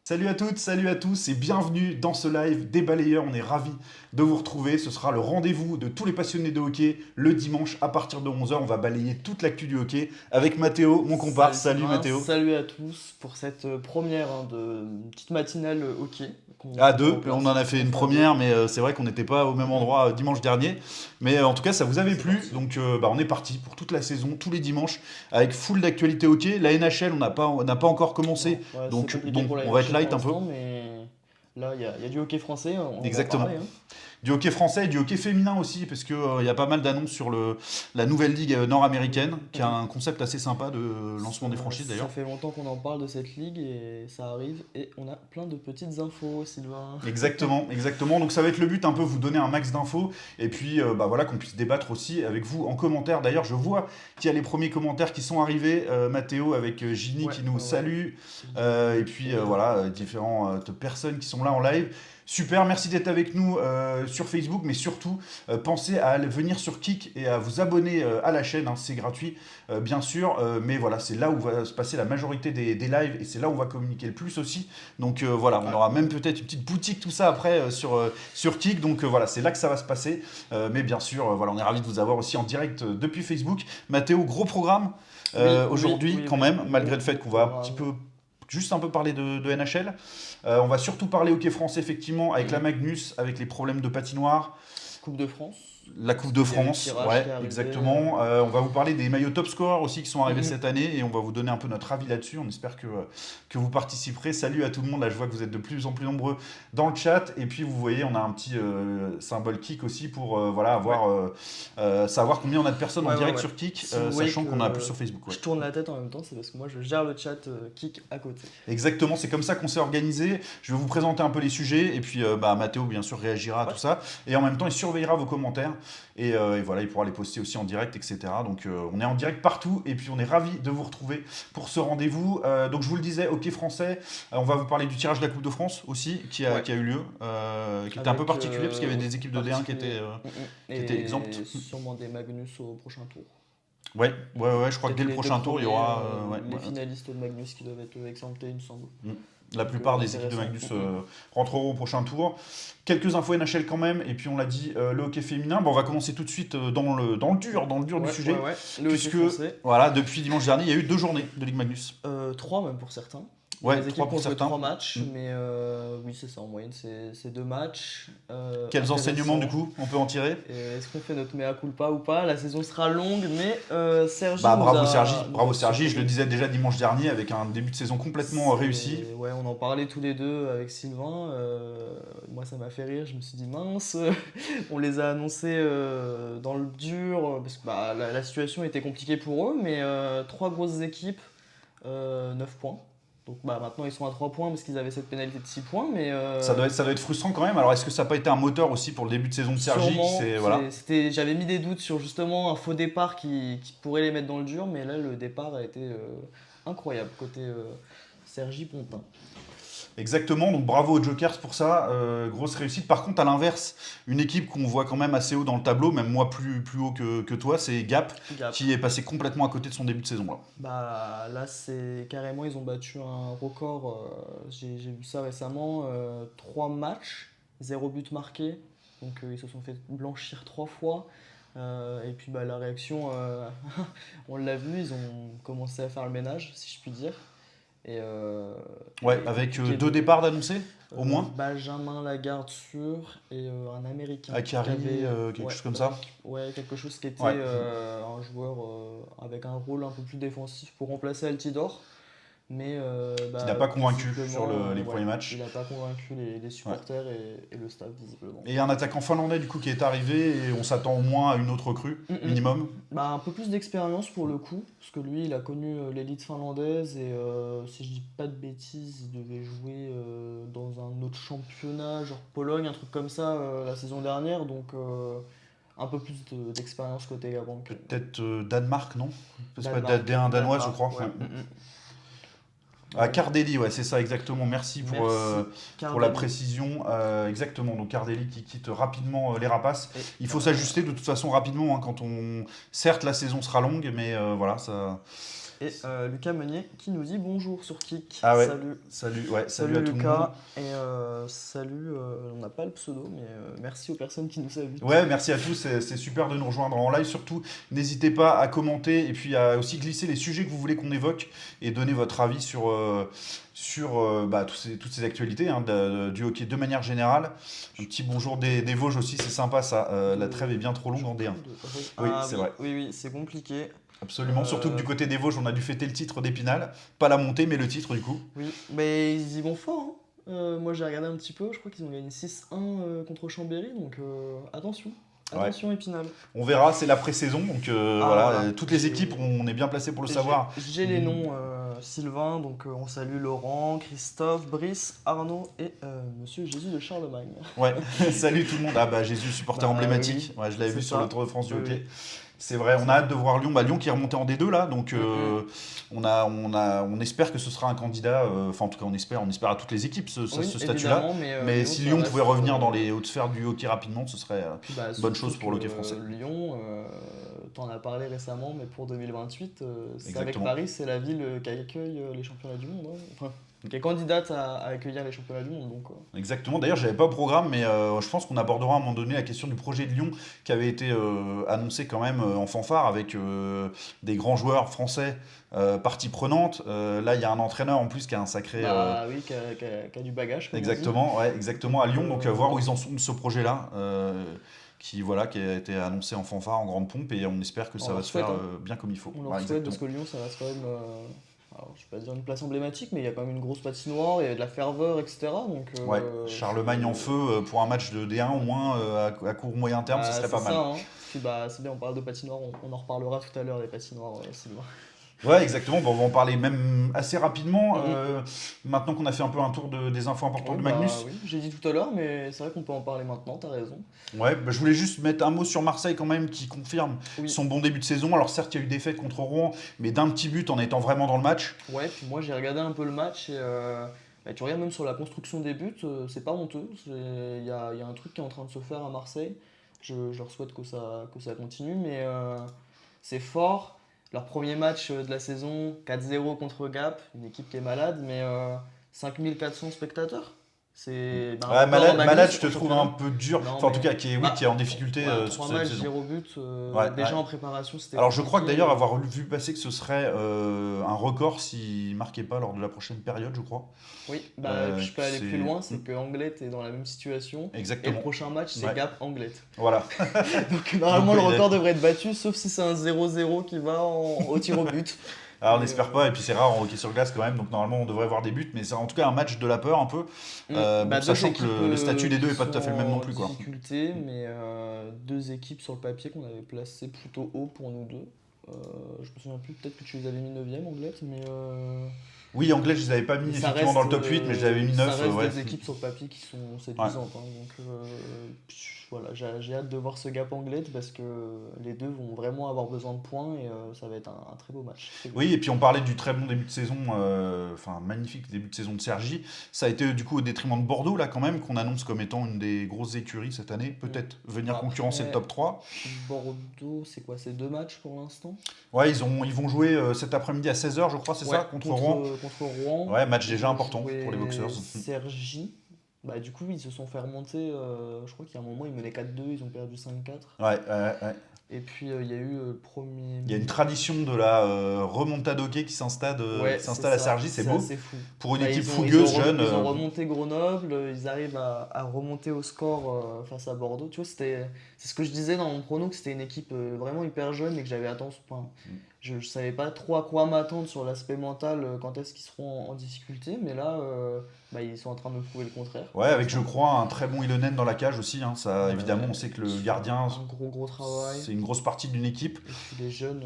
Salut à toutes, salut à tous et bienvenue dans ce live des balayeurs. On est ravis de vous retrouver. Ce sera le rendez-vous de tous les passionnés de hockey le dimanche à partir de 11h. On va balayer toute l'actu du hockey avec Mathéo, mon comparse. Salut Sylvain, Mathéo. salut à tous pour cette première de une petite matinale hockey À qu'on met deux, en on place. en a fait une On fait à deux. première, mais c'est vrai qu'on n'était pas au même endroit dimanche dernier. Mais en tout cas, ça vous avait C'est plu. parti. Donc on est parti pour toute la saison, tous les dimanches, avec full d'actualité hockey. La NHL, on n'a pas encore commencé. Non, ouais, c'est Donc compliqué bon, pour la on va être NHL light pour un peu. l'instant, mais là il y a du hockey français, on va en Exactement. parler, hein. Du hockey français et du hockey féminin aussi, parce qu'il y a pas mal d'annonces sur la nouvelle ligue nord-américaine, qui a un concept assez sympa de lancement des franchises Ça d'ailleurs. fait longtemps qu'on en parle de cette ligue et ça arrive et on a plein de petites infos, Sylvain. Exactement, exactement. Donc ça va être le but, un peu vous donner un max d'infos, et puis voilà, qu'on puisse débattre aussi avec vous en commentaire. D'ailleurs, je vois qu'il y a les premiers commentaires qui sont arrivés. Mathéo avec Ginny Ouais, qui nous ouais. salue, et puis Et, voilà, différentes personnes qui sont là en live. Super, merci d'être avec nous sur Facebook, mais surtout pensez à aller venir sur Kik et à vous abonner à la chaîne, hein, c'est gratuit bien sûr, mais voilà, c'est là où va se passer la majorité des lives et c'est là où on va communiquer le plus aussi. Donc voilà, on aura même peut-être une petite boutique, tout ça après sur Kik, donc voilà, c'est là que ça va se passer. Mais bien sûr, voilà, on est ravis de vous avoir aussi en direct depuis Facebook. Mathéo, gros programme aujourd'hui quand même, malgré le fait qu'on va un petit peu juste un peu parler de NHL. On va surtout parler hockey français, effectivement, avec la Magnus, avec les problèmes de patinoire, Coupe de France. la Coupe de Il y a eu le France, tirage ouais, qui est arrivé. exactement. On va vous parler des maillots top score aussi qui sont arrivés Mhm. cette année et on va vous donner un peu notre avis là-dessus. On espère que vous participerez. Salut à tout le monde. Là, je vois que vous êtes de plus en plus nombreux dans le chat. Et puis, vous voyez, on a un petit symbole Kik aussi pour voilà, avoir, savoir combien on a de personnes en Ouais, direct ouais. sur Kik, Si vous voyez sachant que qu'on a plus sur Facebook. Ouais. je tourne la tête en même temps, c'est parce que moi je gère le chat Kik à côté. Exactement, c'est comme ça qu'on s'est organisé. Je vais vous présenter un peu les sujets et puis Mathéo bien sûr réagira à Ouais. tout ça et en même temps il surveillera vos commentaires et voilà il pourra les poster aussi en direct etc. Donc on est en direct partout et puis on est ravis de vous retrouver pour ce rendez-vous. Donc je vous le disais, hockey français, on va vous parler du tirage de la Coupe de France aussi qui a eu lieu, qui était un peu Avec, particulier parce qu'il y avait des équipes de D1 qui particulier. étaient exemptes. Et sûrement des Magnus au prochain tour. Ouais, je crois que Peut-être dès le les deux prochain tour il y aura premiers, ouais, les ouais. finalistes de Magnus qui doivent être exemptés, il me semble. La plupart des équipes de intéressant. Magnus rentreront au prochain tour. Quelques infos NHL quand même, et puis on l'a dit, le hockey féminin. Bon, on va commencer tout de suite dans le dur du sujet, Ouais. Le hockey puisque français. voilà, depuis dimanche dernier, il y a eu 2 journées de Ligue Magnus. 3 même pour certains. Ouais, Les 3 équipes pour ont joué certains. 3 matchs, Mm. mais oui, c'est ça, en moyenne, c'est 2 matchs. Quels enseignements du Intéressant. coup on peut en tirer? Et est-ce qu'on fait notre mea culpa ou pas? La saison sera longue, mais Sergi Bah nous bravo a, Sergi, nous bravo a Sergi, je le surpris. disais déjà dimanche dernier avec un début de saison complètement réussi. Ouais, on en parlait tous les deux avec Sylvain. Moi, ça m'a fait rire. Je me suis dit, mince, on les a annoncés dans le dur, parce que bah, la situation était compliquée pour eux, mais 3 grosses équipes, 9 points. Donc bah, maintenant, ils sont à 3 points parce qu'ils avaient cette pénalité de 6 points, mais Ça doit être frustrant quand même. Alors est-ce que ça n'a pas été un moteur aussi pour le début de saison de Sergi sûrement. voilà. J'avais mis des doutes sur justement un faux départ qui pourrait les mettre dans le dur, mais là, le départ a été incroyable côté Sergi Pontin. Exactement, donc bravo aux Jokers pour ça, grosse réussite. Par contre, à l'inverse, une équipe qu'on voit quand même assez haut dans le tableau, même moi plus haut que toi, c'est Gap, Gap. qui est passé complètement à côté de son début de saison là. Bah là c'est carrément ils ont battu un record, j'ai vu ça récemment, 3 matchs, 0 but marqué, donc ils se sont fait blanchir 3 fois. Et puis bah, la réaction, on l'a vu, ils ont commencé à faire le ménage si je puis dire. Et, Ouais, et avec compliqué 2 départs d'annoncés, au moins. Benjamin Lagarde sûr et un Américain. Akari, qui avait, quelque ouais, chose comme ça. Ouais, quelque chose qui était Ouais. un joueur avec un rôle un peu plus défensif pour remplacer Altidore. Mais Qui n'a pas convaincu visiblement, sur les premiers matchs. il n'a pas convaincu les supporters et le staff, visiblement. Et un attaquant finlandais du coup qui est arrivé et on s'attend au moins à une autre recrue, minimum. Bah, un peu plus d'expérience pour le coup, parce que lui, il a connu l'élite finlandaise et si je dis pas de bêtises, il devait jouer dans un autre championnat, genre Pologne, un truc comme ça, la saison dernière, donc un peu plus d'expérience côté Gabon. Peut-être Danemark, non? C'est pas Danemark, D1 danoise, je Danemark, crois. ouais. Ah, Ouais. Cardelli, ouais, c'est ça, exactement. Merci pour, Merci, pour la Cardelli. précision. Exactement, donc Cardelli qui quitte rapidement les Rapaces. Et, Il faut s'ajuster de toute façon rapidement, hein, Certes, la saison sera longue, mais voilà, ça... Lucas Meunier qui nous dit bonjour sur Kik. Ah ouais, Salut. salut, ouais, salut Salut à tout le monde. Lucas. Et salut, on n'a pas le pseudo, mais merci aux personnes qui nous saluent. Ouais, merci à tous, c'est super de nous rejoindre en live. Surtout, n'hésitez pas à commenter et puis à aussi glisser les sujets que vous voulez qu'on évoque et donner votre avis sur toutes ces actualités hein, du hockey de manière générale. Un petit bonjour des Vosges aussi, c'est sympa ça. La trêve est bien trop longue en D1. Oui, Ah c'est oui, vrai. oui, oui, c'est compliqué. Absolument. Surtout que du côté des Vosges, on a dû fêter le titre d'Épinal. Pas la montée, mais le titre du coup. Oui, mais ils y vont fort, hein. Moi j'ai regardé un petit peu, je crois qu'ils ont gagné 6-1 contre Chambéry, donc attention. Ouais. Attention Épinal. On verra, c'est la pré-saison, donc Ah, voilà, voilà. toutes les équipes, on est bien placé pour le J'ai- savoir. J'ai les noms, Sylvain, donc on salue Laurent, Christophe, Brice, Arnaud et Monsieur Jésus de Charlemagne. Ouais, salut tout le monde. Ah bah Jésus, supporter Bah, emblématique. oui, Ouais, je l'avais c'est vu sur ça. le Tour de France du Oui, hockey. oui. C'est vrai, on a hâte de voir Lyon. Bah, Lyon qui est remonté en D2 là, donc on espère que ce sera un candidat. Enfin, en tout cas, on espère à toutes les équipes ce Oui, statut-là. évidemment, Mais Lyon, si ça Lyon reste, pouvait revenir dans les hautes sphères du hockey rapidement, ce serait puis, bah, bonne surtout chose pour le hockey que français. Lyon, t'en as parlé récemment, mais pour 2028, c'est avec Exactement. Paris, c'est la ville qui accueille les championnats du monde, hein. Enfin, qui est candidate à accueillir les championnats du monde. Donc, Exactement. D'ailleurs, j'avais pas au programme, mais je pense qu'on abordera à un moment donné la question du projet de Lyon qui avait été annoncé quand même en fanfare avec des grands joueurs français partie prenante. Là, il y a un entraîneur en plus qui a un sacré. bah oui, qui a du bagage, comme on dit. Exactement, ouais, exactement à Lyon. Donc, Euh, voir où ils en sont de ce projet-là. Qui a été annoncé en fanfare, en grande pompe, et on espère que On ça leur va se souhaite, faire hein. bien comme il faut. On leur Ouais, souhaite parce exactement. que Lyon, ça reste quand même, alors, je vais pas dire une place emblématique, mais il y a quand même une grosse patinoire, il y a de la ferveur, etc. Donc, Ouais, Charlemagne en feu pour un match de D1 au moins à court moyen terme, ce bah, serait c'est pas mal. ça, hein. Puis bah, c'est bien, on parle de patinoire, on en reparlera tout à l'heure des patinoires, Sylvain. Ouais, exactement. Bon, on va en parler même assez rapidement. Mhm. Maintenant qu'on a fait un peu un tour des infos importantes Oui, de bah Magnus. oui, j'ai dit tout à l'heure, mais c'est vrai qu'on peut en parler maintenant, t'as raison. Ouais, bah, je voulais juste mettre un mot sur Marseille quand même, qui confirme Oui, son bon début de saison. Alors certes, il y a eu des défaite contre Rouen, mais d'un petit but en étant vraiment dans le match. ouais, puis moi j'ai regardé un peu le match et bah, tu regardes même sur la construction des buts, c'est pas honteux. Il y a un truc qui est en train de se faire à Marseille. Je leur souhaite que ça continue, mais c'est fort. Leur premier match de la saison, 4-0 contre Gap, une équipe qui est malade, mais 5400 spectateurs. C'est bah, un Ouais, record en malade, Magnus malade, je te en trouve championnat. un peu dur. Non, Enfin, en tout mais cas, qui est, oui, bah, qui est en difficulté ouais, sur 3 cette matchs, saison. 0 but. Ouais, Déjà ouais. en préparation, c'était Alors, je crois que compliqué. d'ailleurs, avoir vu passer que ce serait un record s'il ne marquait pas lors de la prochaine période, je crois. Oui, bah, je peux aller plus loin, c'est que Anglet est dans la même situation. Et le Exactement. prochain match, c'est Ouais. Gap Anglet. Voilà. Donc normalement, Donc, le oui, record devrait être battu, sauf si c'est un 0-0 qui va au tir au but. Alors, on Mais, n'espère pas, et puis c'est rare en hockey sur glace quand même, donc normalement on devrait avoir des buts, mais c'est en tout cas un match de la peur un peu, Bah, bon, deux sachant que équipes, le statut des deux qui est pas tout à fait le même sont non en plus, quoi. difficulté, mais deux équipes sur le papier qu'on avait placées plutôt haut pour nous deux. Je me souviens plus, peut-être que tu les avais mis 9ème, Anglet, mais Oui, anglais, je les avais pas mis mais ça effectivement reste, dans le top 8, mais je les avais mis 9. ça reste Ouais. des équipes sur le papier qui sont séduisantes, hein. Donc voilà, j'ai hâte de voir ce Gap Anglet parce que les deux vont vraiment avoir besoin de points et ça va être un très beau match. Très beau. Oui, et puis on parlait du très bon début de saison, enfin magnifique début de saison de Sergi. Ça a été du coup au détriment de Bordeaux, là quand même, qu'on annonce comme étant une des grosses écuries cette année, peut-être venir Après, concurrencer le top 3. Bordeaux, c'est quoi? C'est deux matchs pour l'instant? Ouais, ils vont jouer cet après-midi à 16h, je crois, c'est Ouais, ça, contre Rouen. contre Rouen. Ouais, match déjà Ils ont important joué pour les Boxers. Sergi. Bah, du coup, ils se sont fait remonter. Je crois qu'il y a un moment, ils menaient 4-2, ils ont perdu 5-4. Ouais, ouais. Et puis, il y a eu le premier. Il y a une tradition de la remontada hockey qui s'installe Ouais, à Sergi, c'est beau. assez fou. Pour une Bah, équipe ils ont fougueuse, jeune. Ils ont remonté Grenoble, ils arrivent à remonter au score face à Bordeaux. Tu vois, c'est ce que je disais dans mon prono, que c'était une équipe vraiment hyper jeune et que j'avais attention. Enfin, je savais pas trop à quoi m'attendre sur l'aspect mental, quand est-ce qu'ils seront en difficulté, mais là, bah, ils sont en train de me prouver le contraire. Ouais, avec je crois un très bon Ilonen dans la cage aussi, hein. Ça, Ouais, évidemment, on sait que le ils font gardien, un gros travail. c'est une grosse partie d'une équipe. Et puis les jeunes,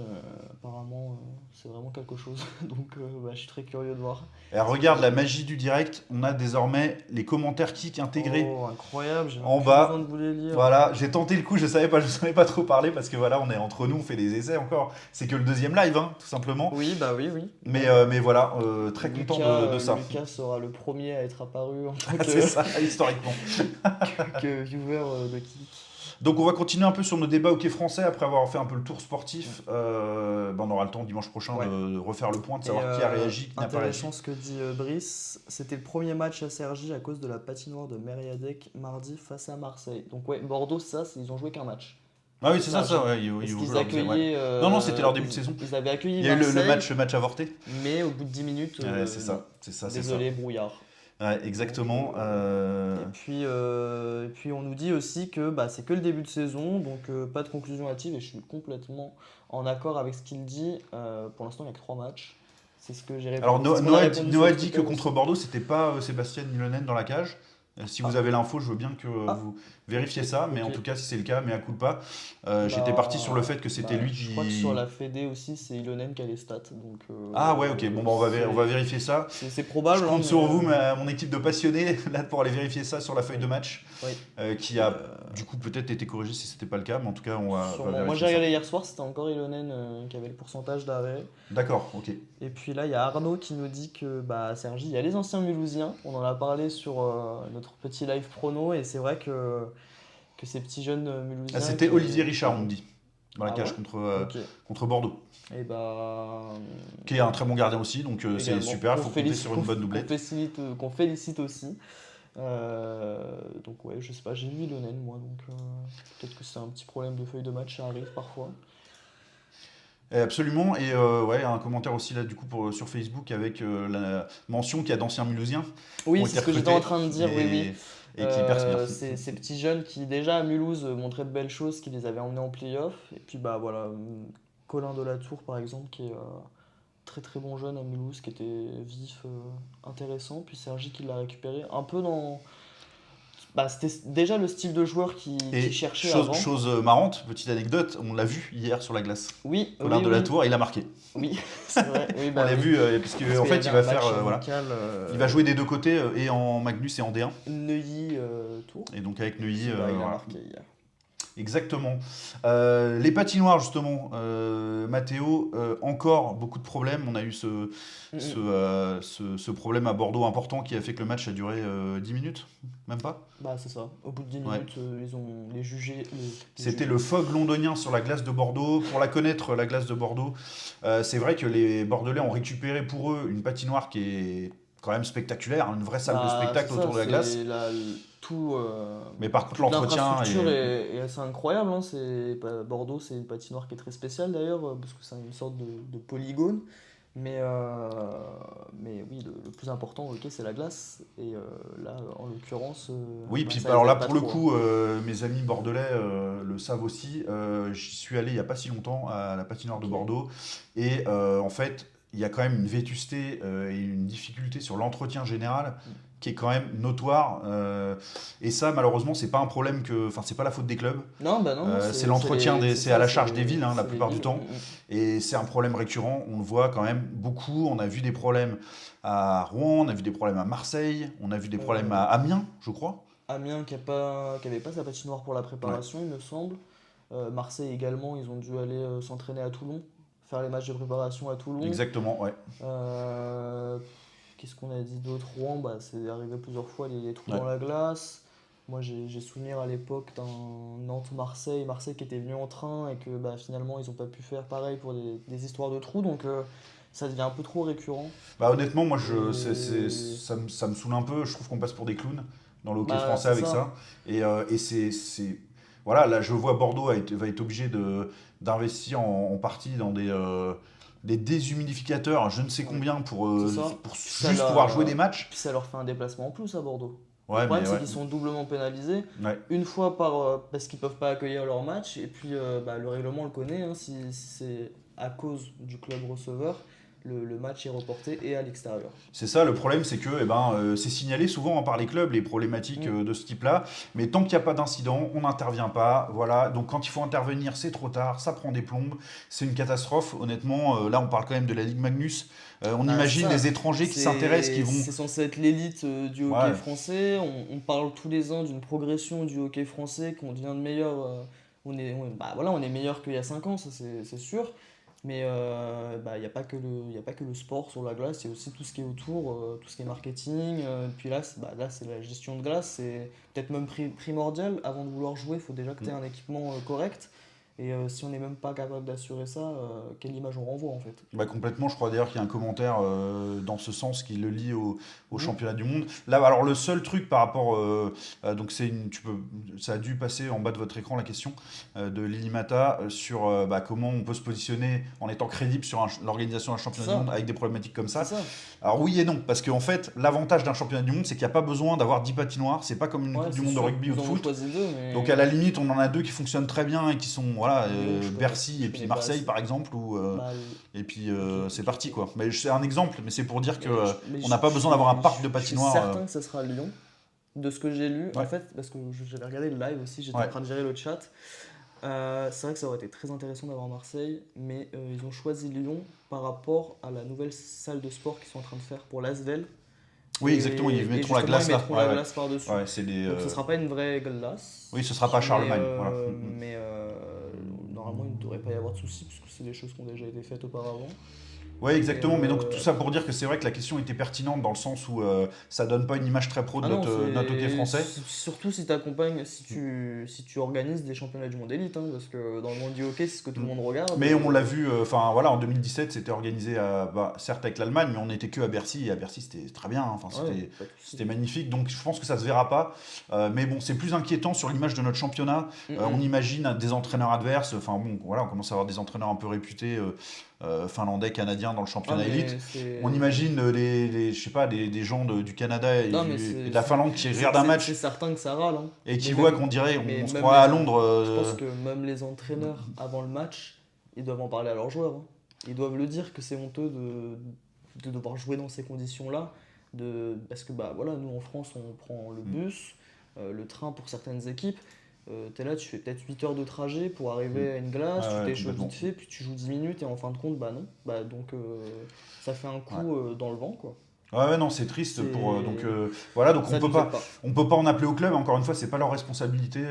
apparemment, c'est vraiment quelque chose. Donc, bah, je suis très curieux de voir. Et regarde la magie du direct, on a désormais les commentaires kick intégrés Oh, incroyable, j'ai en même plus bas. besoin de vous les lire. Voilà, j'ai tenté le coup, je savais pas trop parler parce que voilà, on est entre nous, on fait des essais encore. C'est que le deuxième troisième live, hein, tout simplement. Oui, bah oui, oui. Mais voilà, très content de ça. Lucas sera le premier à être apparu en tant C'est ça, historiquement. que viewer de Kik. Donc on va continuer un peu sur nos débats hockey français après avoir fait un peu le tour sportif. On aura le temps dimanche prochain de refaire le point, de savoir qui a réagi, qui n'a pas réagi. Intéressant ce que dit Brice, c'était le premier match à Cergy à cause de la patinoire de Mériadec mardi face à Marseille. Donc ouais, Bordeaux, ils ont joué qu'un match. Ah oui, c'est ça, ouais, ils Parce ont qu'ils joué leur deuxième, ouais. accueillaient. Non, c'est leur début de saison. Ils avaient accueilli Il y a eu Marseille, le match avorté. mais au bout de 10 minutes. Ouais, c'est ça. Désolé, brouillard. Ouais, exactement. Et puis on nous dit aussi que c'est que le début de saison, donc pas de conclusion hâtive, et je suis complètement en accord avec ce qu'il dit. Pour l'instant, il n'y a que 3 matchs. C'est ce que j'ai répondu. Alors Noah dit que contre Bordeaux, c'était pas Sébastien Milonen dans la cage. Si vous avez l'info, je veux bien que vous vérifiez ça, mais en tout cas, si c'est le cas, mais à coup de pas. J'étais parti sur le fait que c'était lui qui. Je crois que sur la Fédé aussi, c'est Ilonen qui a les stats. Donc, ah ouais, ok, bon, on va vérifier ça. C'est probable. Je compte sur vous, mon équipe de passionnés, là, pour aller vérifier ça sur la feuille de match, qui a du coup peut-être été corrigée si c'était pas le cas, mais en tout cas, on va vérifier. Moi j'ai regardé hier soir, c'était encore Ilonen qui avait le pourcentage d'arrêt. D'accord, ok. Et puis là, il y a Arnaud qui nous dit que Cergy, il y a les anciens Mulhousiens. On en a parlé sur notre petit live prono, et c'est vrai que ces petits jeunes Mulhousiens. C'était Olivier Richard, on me dit, dans la cage contre Bordeaux. Et qui est un très bon gardien aussi, donc c'est super, il faut compter sur une bonne doublette. Qu'on félicite aussi. Donc ouais, je sais pas, j'ai vu Ilonen moi, donc peut-être que c'est un petit problème de feuille de match, ça arrive parfois. Absolument, et un commentaire aussi là du coup sur Facebook avec la mention qu'il y a d'anciens Mulhousiens. Oui, c'est ce que j'étais en train de dire, oui. Et qui percent bien. Ces petits jeunes qui déjà à Mulhouse montraient de belles choses, qui les avaient emmenés en play-off. Et puis voilà, Colin Delatour par exemple, qui est très très bon jeune à Mulhouse, qui était vif, intéressant. Puis Sergi qui l'a récupéré un peu dans... c'était déjà le style de joueur qui cherchait avant. Chose marrante, petite anecdote, on l'a vu hier sur la glace. Oui. Colin Delatour, il a marqué. Oui, c'est vrai. Oui, on l'a vu, parce qu'en fait, il va faire... il va jouer des deux côtés, et en Magnus et en D1. Neuilly-Tours. Et donc avec Neuilly... il a marqué hier. Exactement. Les patinoires, justement, Mathéo, encore beaucoup de problèmes. On a eu ce problème à Bordeaux important qui a fait que le match a duré 10 minutes, même pas. C'est ça. Au bout de 10 minutes, ils ont les jugés. C'était le fog londonien sur la glace de Bordeaux. Pour la connaître, la glace de Bordeaux, c'est vrai que les Bordelais ont récupéré pour eux une patinoire qui est quand même spectaculaire, une vraie salle de spectacle autour de la glace. Mais par contre, l'entretien est assez incroyable. Hein. Bordeaux, c'est une patinoire qui est très spéciale d'ailleurs, parce que c'est une sorte de polygone. Mais oui, le plus important, c'est la glace. Et là, en l'occurrence. Oui, puis alors là, pour le coup, mes amis bordelais le savent aussi. J'y suis allé il n'y a pas si longtemps à la patinoire de Bordeaux. Et en fait, il y a quand même une vétusté et une difficulté sur l'entretien général qui est quand même notoire. Et ça, malheureusement, c'est pas un problème c'est pas la faute des clubs. Non, c'est l'entretien, c'est à la charge des villes, la plupart du temps. Et c'est un problème récurrent. On le voit quand même beaucoup. On a vu des problèmes à Rouen, on a vu des problèmes à Marseille, on a vu des problèmes à Amiens, je crois. Amiens qui avait pas sa patinoire pour la préparation, il me semble. Marseille également, ils ont dû aller s'entraîner à Toulon, faire les matchs de préparation à Toulon. Exactement, ouais. Qu'est-ce qu'on a dit d'autre? Rouen, c'est arrivé plusieurs fois les trous dans la glace. Moi, j'ai souvenir à l'époque d'un Nantes-Marseille, Marseille qui était venu en train et que finalement, ils n'ont pas pu faire pareil pour des histoires de trous. Donc, ça devient un peu trop récurrent. Honnêtement, moi, ça me saoule un peu. Je trouve qu'on passe pour des clowns dans le hockey français avec ça. Et c'est... Voilà, là, je vois Bordeaux va être obligé d'investir en partie dans des déshumidificateurs, je ne sais combien, pour juste pouvoir jouer des matchs. Puis ça leur fait un déplacement en plus à Bordeaux. Ouais, le problème, c'est qu'ils sont doublement pénalisés. Ouais. Une fois parce qu'ils ne peuvent pas accueillir leur match, et puis le règlement le connaît, hein, si c'est à cause du club receveur, le match est reporté et à l'extérieur. C'est ça, le problème, c'est que c'est signalé souvent par les clubs, les problématiques de ce type-là, mais tant qu'il n'y a pas d'incident, on n'intervient pas. Voilà. Donc quand il faut intervenir, c'est trop tard, ça prend des plombes, c'est une catastrophe. Honnêtement, là, on parle quand même de la Ligue Magnus. On imagine les étrangers qui s'intéressent, qui vont... C'est censé être l'élite du hockey français. On parle tous les ans d'une progression du hockey français, qu'on devient de meilleur. On est meilleur qu'il y a 5 ans, ça c'est sûr. Mais il n'y a pas que y a pas que le sport sur la glace, il y a aussi tout ce qui est autour, tout ce qui est marketing. Puis là, là, c'est la gestion de glace, c'est peut-être même primordial. Avant de vouloir jouer, il faut déjà que tu aies un équipement correct. Et si on n'est même pas capable d'assurer ça, quelle image on renvoie en fait? Bah, complètement, je crois d'ailleurs qu'il y a un commentaire dans ce sens qui le lie au Mhm. championnat du monde. Là, alors le seul truc par rapport, donc ça a dû passer en bas de votre écran la question de Lilimata sur comment on peut se positionner en étant crédible sur l'organisation d'un C'est championnat du monde ça, avec des problématiques comme c'est ça. ça. Alors oui et non, parce qu'en fait, l'avantage d'un championnat du monde, c'est qu'il n'y a pas besoin d'avoir 10 patinoires, c'est pas comme une Ouais, Coupe du c'est Monde de sûr. rugby ou Ils de en ont foot. choisi deux, Donc à la mais limite, on en a deux qui fonctionnent très bien et qui sont voilà, Lyon, Bercy et je puis connais pas Marseille assez. par exemple, Bah, et puis ok, c'est ok, parti ok. quoi. Mais c'est un exemple, mais c'est pour dire que Mais on n'a pas besoin d'avoir un parc de je suis patinoires. certain que ce sera Lyon. De ce que j'ai lu, en Ouais, fait, parce que j'avais regardé le live aussi, j'étais en ouais. train de gérer le chat. C'est vrai que ça aurait été très intéressant d'avoir Marseille, mais ils ont choisi Lyon par rapport à la nouvelle salle de sport qu'ils sont en train de faire pour l'Asvel. Oui, exactement, ils Et mettront la justement, ils glace là. mettront Ouais, la ouais. glace par-dessus. Ouais, c'est des. Donc ce sera pas une vraie glace, Oui, ce sera pas mais, Charlemagne. Voilà. Mm, mm. normalement il ne devrait pas y avoir de soucis, puisque c'est des choses qui ont déjà été faites auparavant. Ouais, Et, exactement. Mais donc tout ça pour dire que c'est vrai que la question était pertinente dans le sens où ça donne pas une image très pro de ah non, notre hockey c'est français. surtout si tu accompagnes, si tu organises des championnats du monde élite, hein, parce que dans le monde du hockey, c'est ce que tout Mm. le monde regarde. Mais on Et l'a vu, enfin voilà, en 2017, c'était organisé certes avec l'Allemagne, mais on n'était que à Bercy, et à Bercy c'était très bien, hein. Enfin ouais, pas de c'était souci. magnifique, donc je pense que ça se verra pas. Mais bon, c'est plus inquiétant sur l'image de notre championnat. Mm, On mm. imagine des entraîneurs adverses, enfin bon, voilà, on commence à avoir des entraîneurs un peu réputés, finlandais, canadiens dans le Ah, championnat élite. mais On c'est. imagine je sais pas, des gens du Canada Non, mais et de la Finlande qui regardent un c'est match certain que ça râle, hein. et qui Mais voient même, qu'on dirait, mais on se même croit à les Londres. je pense que même les entraîneurs, avant le match, ils doivent en parler à leurs joueurs, hein. Ils doivent le dire que c'est honteux de devoir jouer dans ces conditions-là. Parce que bah, voilà, nous en France, on prend le bus, le train pour certaines équipes. T'es là, tu fais peut-être 8 heures de trajet pour arriver à une Ouais, glace, tu ouais, t'échauffes vite complètement. fait, puis tu joues 10 minutes et en fin de compte, bah non. Bah, donc ça fait un Ouais. coup dans le vent, quoi. Ouais, ouais, non, c'est triste pour donc C'est... voilà, donc Ça nous aide pas. on peut pas en appeler au club. Encore une fois, c'est pas leur responsabilité.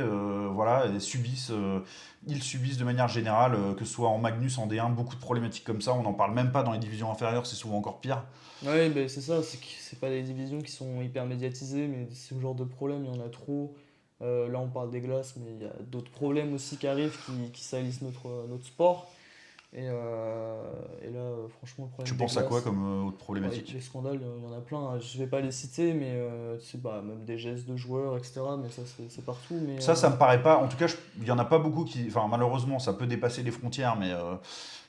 Voilà, ils subissent de manière générale, que ce soit en Magnus, en D1, beaucoup de problématiques comme ça. On n'en parle même pas dans les divisions inférieures, c'est souvent encore pire. Oui, ben c'est ça, c'est que c'est pas des divisions qui sont hyper médiatisées, mais ce genre de problème, il y en a trop. Là, on parle des glaces, mais il y a d'autres problèmes aussi qui arrivent qui salissent notre sport. Et là, franchement, le Tu problème des penses à quoi glaces, comme autre ouais, problématique? les scandales, il y en a plein, hein. Je vais pas les citer, mais c'est bah, même des gestes de joueurs, etc. Mais ça, c'est partout. Mais Ça me paraît pas. En tout cas, il y en a pas beaucoup qui. Enfin, malheureusement, ça peut dépasser les frontières, mais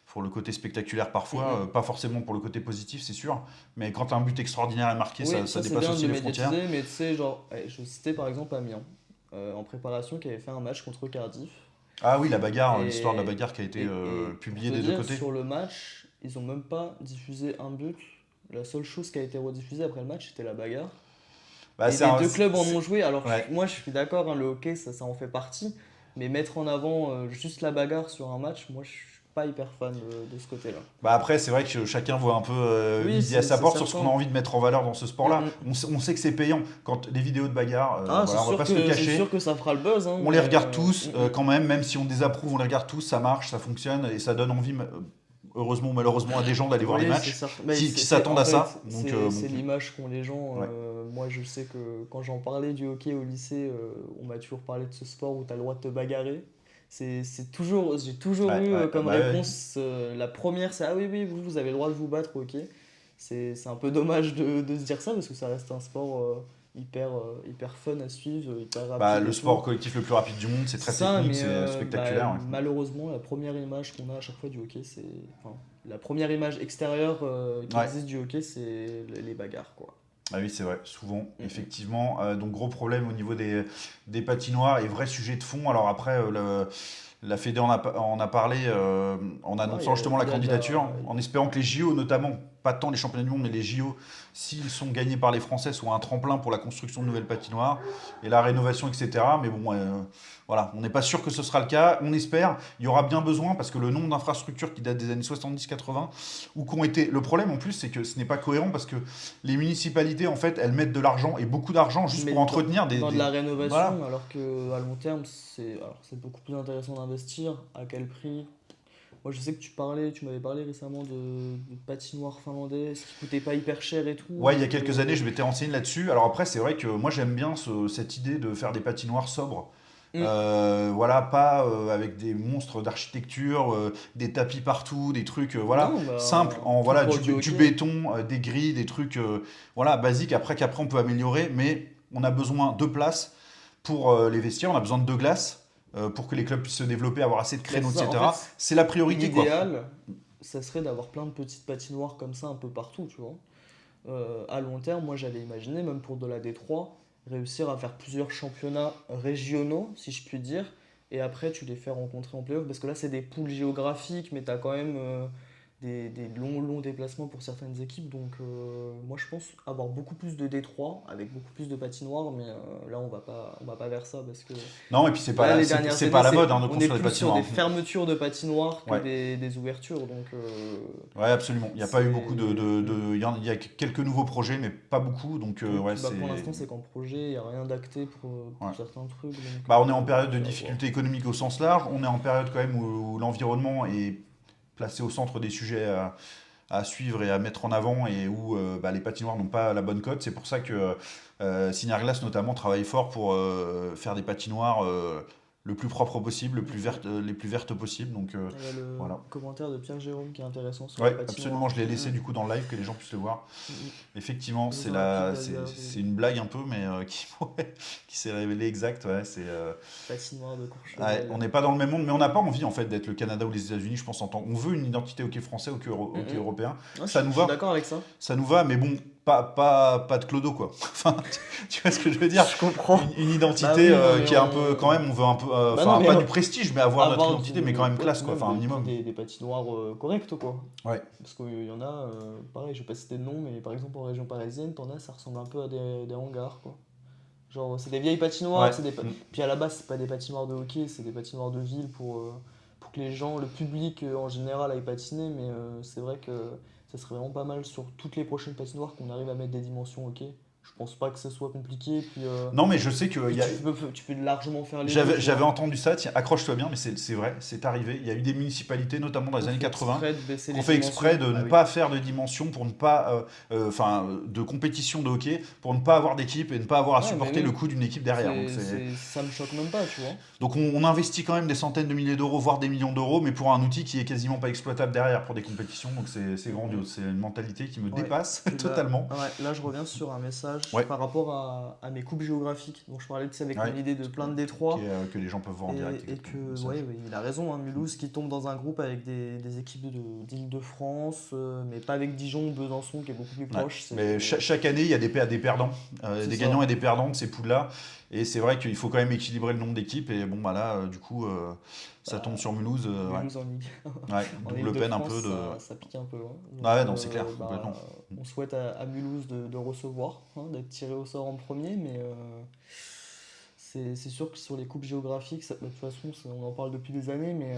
pour le côté spectaculaire mm, parfois, mm. pas forcément pour le côté positif, c'est sûr. Mais quand un but extraordinaire est marqué, Oui, ça ça c'est dépasse bien de aussi le les frontières. médiatiser, mais tu sais, genre, je citais par exemple Amiens, en préparation, qui avait fait un match contre Cardiff. Ah oui, la bagarre, l'histoire de la Et, bagarre qui a été et pour publiée te des deux dire, côtés. sur le match, ils ont même pas diffusé un but. La seule chose qui a été rediffusée après le match, c'était la bagarre. Bah, Et les deux clubs en ont joué. Alors Ouais. moi, je suis d'accord, hein, le hockey, ça en fait partie. Mais mettre en avant juste la bagarre sur un match, moi, je suis pas hyper fan de ce côté-là. Bah après, c'est vrai que chacun voit un peu Oui, midi à sa c'est porte sur ce qu'on a certain. envie de mettre en valeur dans ce Mm, sport-là. mm. On sait que c'est payant. Quand les vidéos de bagarre, Ah, voilà, on va pas se le c'est cacher. sûr que ça fera le buzz, hein, On les mais regarde tous mm, mm. quand même si on désapprouve, on les regarde tous, ça marche, ça fonctionne et ça donne envie, heureusement ou malheureusement, à des gens d'aller voir les Oui, c'est matchs certain. Mais qui s'attendent en à fait, ça. Donc, bon, c'est l'image qu'ont les gens. ouais. Moi, je sais que quand j'en parlais du hockey au lycée, on m'a toujours parlé de ce sport où tu as le droit de te bagarrer. J'ai toujours Ouais, eu ouais, comme bah ouais. réponse, la première, c'est ah oui, oui, vous avez le droit de vous battre au hockey. C'est un peu dommage de se dire ça parce que ça reste un sport hyper fun à suivre, hyper Bah, rapide le et sport tout. collectif le plus rapide du monde, c'est C'est très ça, technique, mais c'est spectaculaire. Ouais. malheureusement, la première image qu'on a à chaque fois du hockey, c'est. Enfin, la première image extérieure qui Ouais. existe du hockey, c'est les bagarres, quoi. Ah oui, c'est vrai, souvent, Mhm. effectivement. Donc gros problème au niveau des patinoires et vrai sujet de fond. Alors après, la Fédé en a parlé en Ouais, annonçant justement la il y a de candidature, la. en espérant que les JO notamment, pas tant les championnats du monde, mais les JO, s'ils sont gagnés par les Français, soient un tremplin pour la construction de nouvelles patinoires et la rénovation, etc. Mais bon, voilà, on n'est pas sûr que ce sera le cas. On espère, il y aura bien besoin parce que le nombre d'infrastructures qui datent des années 70-80 ou qui ont été... Le problème en plus, c'est que ce n'est pas cohérent parce que les municipalités, en fait, elles mettent de l'argent et beaucoup d'argent juste Mais pour entretenir dans de la Voilà. rénovation, alors que à long terme, c'est beaucoup plus intéressant d'investir. À quel prix? Moi, je sais que tu m'avais parlé récemment de patinoire finlandais, ce qui coûtait pas hyper cher et tout. Ouais, il y a Donc, quelques années, je m'étais renseigné là-dessus. Alors après, c'est vrai que moi, j'aime bien cette idée de faire des patinoires sobres. mm. Voilà, pas avec des monstres d'architecture, des tapis partout, des trucs, voilà, Non, simples, bah, en tout voilà, pour du du hockey. béton, des grilles, des trucs, voilà, basiques. Qu'après, on peut améliorer, mais on a besoin de place pour les vestiaires, on a besoin de 2 glaces pour que les clubs puissent se développer, avoir assez de Bah, créneaux, c'est ça. En etc. fait, C'est la priorité, quoi. l'idéal, ça serait d'avoir plein de petites patinoires comme ça un peu partout, tu vois. À long terme, moi j'avais imaginé, même pour de la D3, réussir à faire plusieurs championnats régionaux, si je puis dire, et après tu les fais rencontrer en playoff, parce que là c'est des poules géographiques, mais tu as quand même des longs déplacements pour certaines équipes, donc moi je pense avoir beaucoup plus de D3, avec beaucoup plus de patinoires, mais là on va pas vers ça, parce que Non, et puis c'est pas là la, les c'est, dernières c'est pas années, à la mode hein, de on est construire des plus sur des patinoires. fermetures de patinoires que Ouais. des ouvertures, donc Ouais, absolument. Il n'y a pas eu beaucoup c'est... il y a quelques nouveaux projets, mais pas beaucoup. Donc, Oui, ouais, puis bah, c'est. pour l'instant, c'est qu'en projet, il n'y a rien d'acté Ouais. pour certains trucs. Donc, Bah, on est en période de c'est à voir. difficulté économique au sens large. On est en période quand même où l'environnement est placé au centre des sujets à suivre et à mettre en avant et où bah, les patinoires n'ont pas la bonne cote. C'est pour ça que Glass notamment travaille fort pour faire des patinoires le plus propre possible, les plus vertes possibles. Donc, Il y a le voilà. commentaire de Pierre Jérôme qui est intéressant sur les Ouais, absolument, patinoires. je l'ai laissé du coup dans le live que les gens puissent le voir. Mm. Effectivement, Ils ont appris c'est une blague un peu, mais ouais, qui s'est révélée exacte. Ouais, patinoire de ouais, Courchevel. on n'est pas dans le même monde, mais on n'a pas envie en fait d'être le Canada ou les États-Unis. Je pense on veut une identité hockey français, Mm, hockey mm. européen. Ouais, Ça nous je suis va, d'accord avec ça. ça nous va, mais bon, pas de clodo quoi. Enfin, tu vois ce que je veux dire? Je comprends. Une Bah identité oui, non, mais qui est un peu, quand même, on veut un peu, bah non, enfin, mais pas du prestige, mais avoir notre avoir identité, mais quand même ouais, classe puis quoi. même Enfin, un puis minimum. des patinoires correctes, quoi. Ouais. Parce qu'il y en a, pareil, je vais pas citer de nom, mais par exemple en région parisienne, t'en as, ça ressemble un peu à des hangars, quoi. Genre, c'est des vieilles patinoires, Ouais. Mm. puis à la base, c'est pas des patinoires de hockey, c'est des patinoires de ville pour que les gens, le public en général, aille patiner, mais c'est vrai que ça serait vraiment pas mal sur toutes les prochaines patinoires qu'on arrive à mettre des dimensions hockey. Je pense pas que ce soit compliqué, Non, mais je sais qu'il y a, tu peux largement faire les deux, J'avais tu j'avais vois. entendu ça, tiens, accroche-toi bien, mais c'est vrai, c'est arrivé. Il y a eu des municipalités, notamment dans les On années fait 80, exprès de baisser qu'on les fait exprès dimensions. de Bah ne oui. pas faire de dimension pour ne pas, de compétition de hockey, pour ne pas avoir d'équipe et ne pas avoir à Ouais, mais supporter le oui. coût d'une équipe derrière. Ça me choque même pas, tu vois. Donc on investit quand même des centaines de milliers d'euros, voire des millions d'euros, mais pour un outil qui est quasiment pas exploitable derrière pour des compétitions. Donc c'est grandiose. C'est une mentalité qui me Ouais. dépasse Puis totalement. là, je reviens sur un message Ouais, par rapport à mes coupes géographiques dont je parlais, tu sais, avec mon ouais. idée de plein de détroits. Que les gens peuvent voir en direct. Et Exactement, le que, message. ouais, ouais, il a raison, hein, Mulhouse qui tombe dans un groupe avec des équipes d'Île-de-France, mais pas avec Dijon ou Besançon qui est beaucoup plus Ouais. proche. Mais chaque année, il y a des perdants, C'est des ça. gagnants et des perdants de ces poules-là. Et c'est vrai qu'il faut quand même équilibrer le nombre d'équipes. Et bon, bah là, du coup, ça tombe Bah, sur Mulhouse. Ouais. Mulhouse en Ligue. Ouais, En double peine un Île-de-France, peu de. ça pique un peu, hein. Ah Donc, ouais, non, c'est clair, complètement. on souhaite à Mulhouse de recevoir, hein, d'être tiré au sort en premier, mais c'est sûr que sur les coupes géographiques, de toute façon, on en parle depuis des années, mais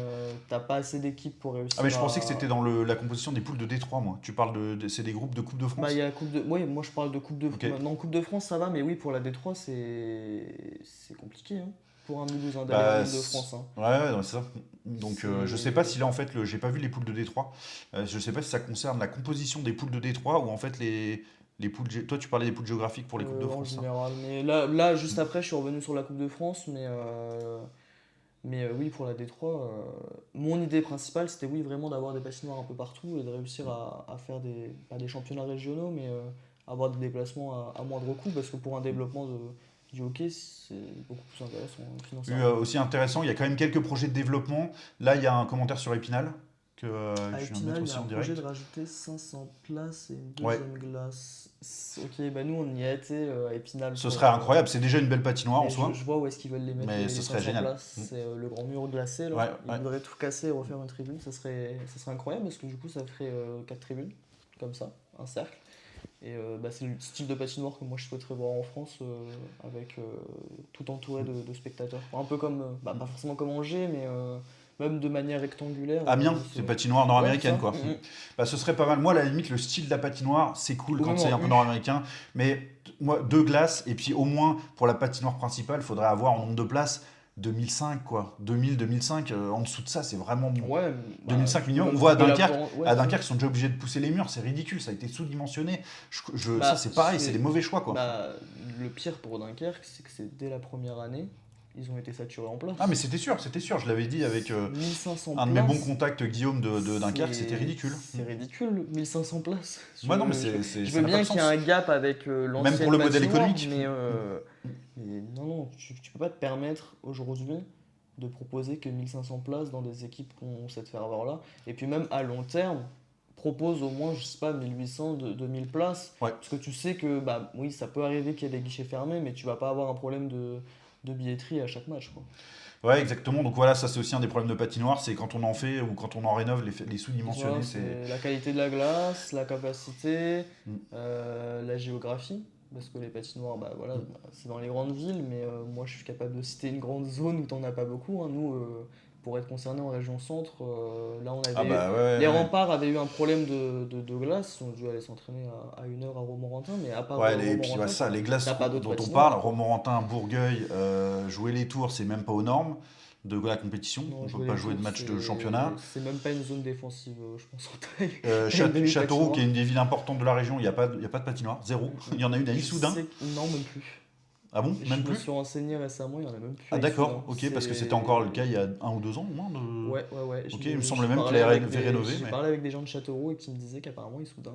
t'as pas assez d'équipes pour Ah, mais réussir je pensais que à. c'était dans la composition des poules de Détroit, moi. Tu parles c'est des groupes de Coupe de Bah, il y France? a la Coupe de. Oui, moi je parle de Coupe de. Ok. Non, Coupe de France, ça va, mais oui, pour la D3, c'est compliqué, hein, pour un Mulhouse, hein, d'aller en Bah, Île-de-France, hein. ouais, non, c'est ça. Donc, je sais pas C'est. si là, en fait, j'ai pas vu les poules de Détroit. Je sais pas si ça concerne la composition des poules de Détroit ou en fait les poules. Toi, tu parlais des poules géographiques pour les Coupes de En France, ça? général. Mais là, juste après, je suis revenu sur la Coupe de France, mais oui, pour la D3, mon idée principale, c'était oui, vraiment d'avoir des patinoires un peu partout et de réussir à faire pas des championnats régionaux, mais avoir des déplacements à moindre coût, parce que pour un développement du hockey, c'est beaucoup plus intéressant financièrement. Aussi intéressant, il y a quand même quelques projets de développement. Là, il y a un commentaire sur Épinal que À je viens de mettre Épinal, il y aussi a un en projet de direct. rajouter 500 places et une Ouais, deuxième glace. Ok, bah nous on y a été à Épinal ce pour, serait incroyable. C'est déjà une belle patinoire en mais soi, je vois où est-ce qu'ils veulent les mettre mais les ce serait 500 génial. places. C'est le grand mur glacé là. Ouais, Ils ouais. voudraient tout casser et refaire une tribune. Ça serait incroyable parce que du coup ça ferait 4 tribunes, comme ça, un cercle. Et bah, c'est le style de patinoire que moi je souhaiterais voir en France avec tout entouré de spectateurs. Un peu comme, bah, pas forcément comme Angers, mais même de manière rectangulaire. Amiens, c'est patinoire Ouais, c'est nord-américaine ça. quoi. Bah, ce serait pas mal. Moi, à la limite, le style de la patinoire, c'est cool Ou quand même c'est en un peu U. nord-américain. Mais moi, 2 glaces, et puis au moins pour la patinoire principale, il faudrait avoir en nombre de places 2005, quoi. 2000-2005, en dessous de ça, c'est vraiment bon. Ouais, 2005 tu minimum. peux On voit à tu peux Dunkerque, l'avoir- ouais, à Dunkerque, ils sont déjà obligés de pousser les murs, c'est ridicule, ça a été sous-dimensionné. Ça, bah, c'est pareil, c'est des mauvais choix, quoi. bah, le pire pour Dunkerque, c'est que c'est dès la première année, ils ont été saturés en Ah, mais place. c'était sûr, je l'avais dit avec 1500 un de mes bons places, contacts, Guillaume de Dunkerque, c'était ridicule. c'est ridicule, 1500 places. Ouais, non, mais Je ça veux n'a pas bien de qu'il y ait sens. un gap avec Même pour l'ancienne le modèle patinoire, économique. mais non, non, tu peux pas te permettre aujourd'hui de proposer que 1500 places dans des équipes qui ont cette ferveur-là. Et puis même à long terme, propose au moins, je sais pas, 1800, 2000 places. Ouais. Parce que tu sais que, bah oui, ça peut arriver qu'il y ait des guichets fermés, mais tu vas pas avoir un problème de billetterie à chaque match, quoi. Ouais, exactement. Donc voilà, ça c'est aussi un des problèmes de patinoire, c'est quand on en fait ou quand on en rénove, les Voilà, sous-dimensionnés, c'est. c'est la qualité de la glace, la capacité, Mm. la géographie. Parce que les patinoires, bah voilà, Mm. bah, c'est dans les grandes villes, mais moi je suis capable de citer une grande zone où t'en as pas beaucoup, hein. Nous, pour être concerné en région centre, là on Ah avait eu. bah ouais, Les ouais. remparts avaient eu un problème de glace, ils ont dû aller s'entraîner à 1 heure à Romorantin, mais à part Ouais, et puis ouais, Romorantin, ça, les glaces t'as pas d'autres dont on patinoires, parle, quoi. Romorantin, Bourgueil, jouer les tours, c'est même pas aux normes de la compétition. Non, On peut jouer pas les jouer de tours, match de championnat. c'est même pas une zone défensive, je pense, en taille. Une Châteauroux, qui demi-patinoire. est une des villes importantes de la région, il y a pas de patinoire, zéro. Il y en a une à Je Issoudun. sais non, même plus. Ah bon, Je même me plus? suis renseigné récemment, il y en a même plus Ah à d'accord, Issoudun. ok, parce que c'était encore le cas il y a 1 ou 2 ans au moins. Ouais, ouais, ouais. Ok, il me semble même qu'il avait rénové, J'ai mais. parlé avec des gens de Châteauroux et qui me disaient qu'apparemment Issoudun.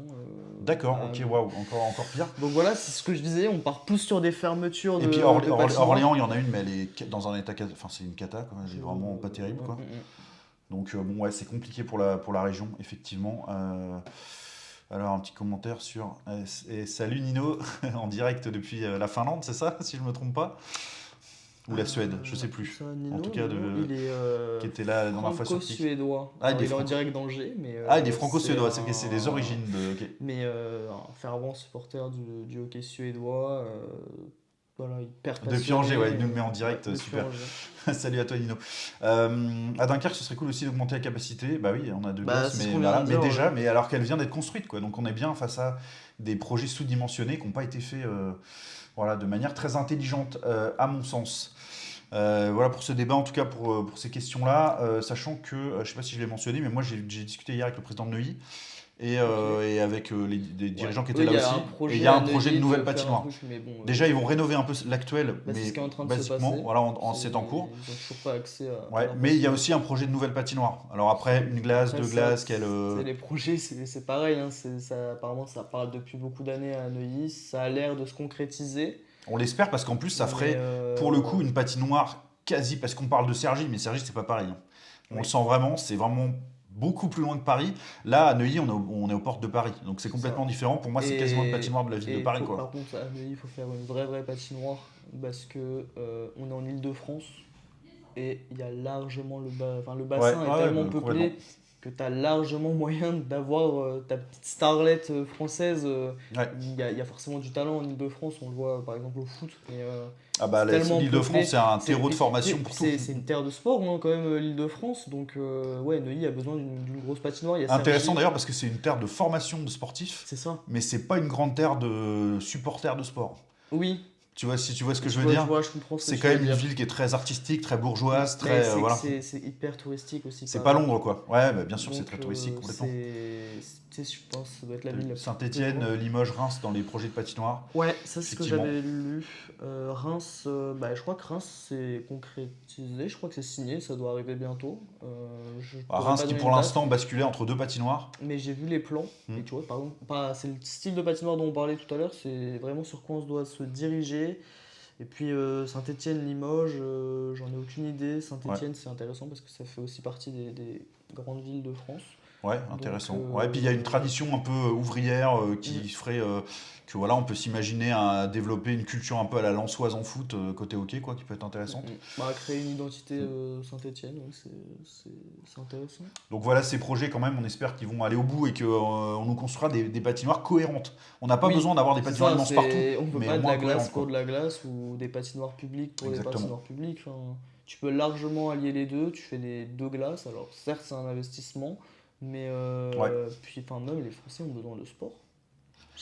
D'accord, ok, waouh, encore pire. Donc voilà, c'est ce que je disais, on part plus sur des fermetures Et puis de patinoires. Orléans, il y en a une, mais elle est dans un état. Enfin, c'est une cata, quoi. Elle est vraiment pas terrible, Ouais, quoi. Donc, bon, ouais, c'est compliqué pour la région, effectivement. Alors, un petit commentaire sur. Et salut Nino, en direct depuis la Finlande, c'est ça, si je me trompe pas? Ou la Suède, je sais plus. Ça, Nino, En tout cas, il est qui était là la dernière fois sur Kik. franco-suédois. Ah, Alors, il est il est en franco. direct d'Angers, mais Ah, il est franco-suédois, c'est c'est les origines de. Ok. mais un fervent supporter du hockey suédois. Voilà, hyper Depuis passionné. Angers, ouais, il nous le met en direct, Depuis super. Angers. Salut à toi Nino. À Dunkerque, ce serait cool aussi d'augmenter la capacité. Bah oui, on a deux Bah, glaces, c'est ce mais, qu'on vient voilà, de mais dire, déjà, ouais. mais alors qu'elle vient d'être construite, quoi. Donc on est bien face à des projets sous-dimensionnés qui n'ont pas été faits voilà, de manière très intelligente, à mon sens. Voilà pour ce débat, en tout cas pour ces questions-là, sachant que, je ne sais pas si je l'ai mentionné, mais moi j'ai discuté hier avec le président de Neuilly Ok. et avec les dirigeants qui Eux, étaient il y là a aussi. un Et projet il y a à un projet de Neuilly nouvelle faire un patinoire. truc, mais bon, Déjà, ils vont rénover un peu l'actuel, bah, c'est mais ce qui est en train de se basiquement, passer. voilà, c'est en cours. Ils ont toujours pas accès à Ouais, leur mais il y a patinoire. aussi un projet de nouvelle patinoire. Alors après, une glace, Après deux ça, glaces, quelle. c'est les projets, c'est pareil, hein, apparemment ça parle depuis beaucoup d'années à Neuilly, ça a l'air de se concrétiser, On l'espère parce qu'en plus, ça mais ferait pour le coup une patinoire quasi. Parce qu'on parle de Cergy, mais Cergy, c'est pas pareil, hein. On le oui, sent vraiment, c'est vraiment beaucoup plus loin que Paris. Là, à Neuilly, on est aux portes de Paris. Donc c'est c'est ça. complètement différent. Pour moi, c'est quasiment une patinoire de la ville de Paris, Par quoi. contre, à Neuilly, il faut faire une vraie patinoire parce que on est en Île-de-France et il y a largement enfin, le Ouais, bassin est ouais, tellement complètement. peuplé que tu as largement moyen d'avoir ta petite starlette française. Ouais. Il y a forcément du talent en Île-de-France, on le voit par exemple au foot, mais Ah bah, c'est tellement l'Île-de-France, peuplé. c'est un terreau de formation pour tout. C'est une terre de sport, hein, quand même, l'Île-de-France. Donc, ouais, Neuilly a besoin d'une grosse patinoire. Il y a Intéressant Cergy. d'ailleurs parce que c'est une terre de formation de sportifs, C'est ça. mais c'est pas une grande terre de supporters de sport. Oui, Tu vois, si tu vois ce que je veux je dire, vois, je comprends ce que c'est tu quand veux même une dire. ville qui est très artistique, très bourgeoise, Mais très voilà. c'est hyper touristique aussi, C'est pas Paris. Londres, quoi. Ouais, bah, bien sûr, c'est Donc, très touristique complètement. je pense que ça doit être la ville la plus Saint-Étienne, peuplée. Limoges, Reims dans les projets de patinoire. Ouais, ça c'est ce que Effectivement. j'avais lu. Reims, bah, je crois que Reims c'est concrétisé, je crois que c'est signé, ça doit arriver bientôt. Je À pourrais Reims pas qui donner pour une date, l'instant basculait entre deux patinoires. mais j'ai vu les plans. Hmm. Et tu vois, par exemple, c'est le style de patinoire dont on parlait tout à l'heure, c'est vraiment sur quoi on se doit se diriger. Et puis Saint-Étienne, Limoges, j'en ai aucune idée. Saint-Étienne, c'est intéressant parce que ça fait aussi partie des grandes villes de France. Ouais, intéressant. Donc, Ouais, puis il y a une tradition un peu ouvrière qui ferait que voilà, on peut s'imaginer développer une culture un peu à la Lensoise en foot côté hockey, quoi, qui peut être intéressante. Bah, créer une identité Saint-Étienne, ouais, c'est intéressant. Donc voilà, ces projets quand même, on espère qu'ils vont aller au bout et qu'on nous construira des patinoires cohérentes. On n'a pas Oui, besoin d'avoir des c'est patinoires ça, immenses partout, on peut mais pas au de moins la glace cohérentes, pour quoi. de la glace ou des patinoires publiques pour des Exactement. patinoires publiques. Enfin, tu peux largement allier les deux, tu fais des deux glaces. Alors certes, c'est un investissement, mais Ouais. puis enfin, même les Français ont besoin de sport.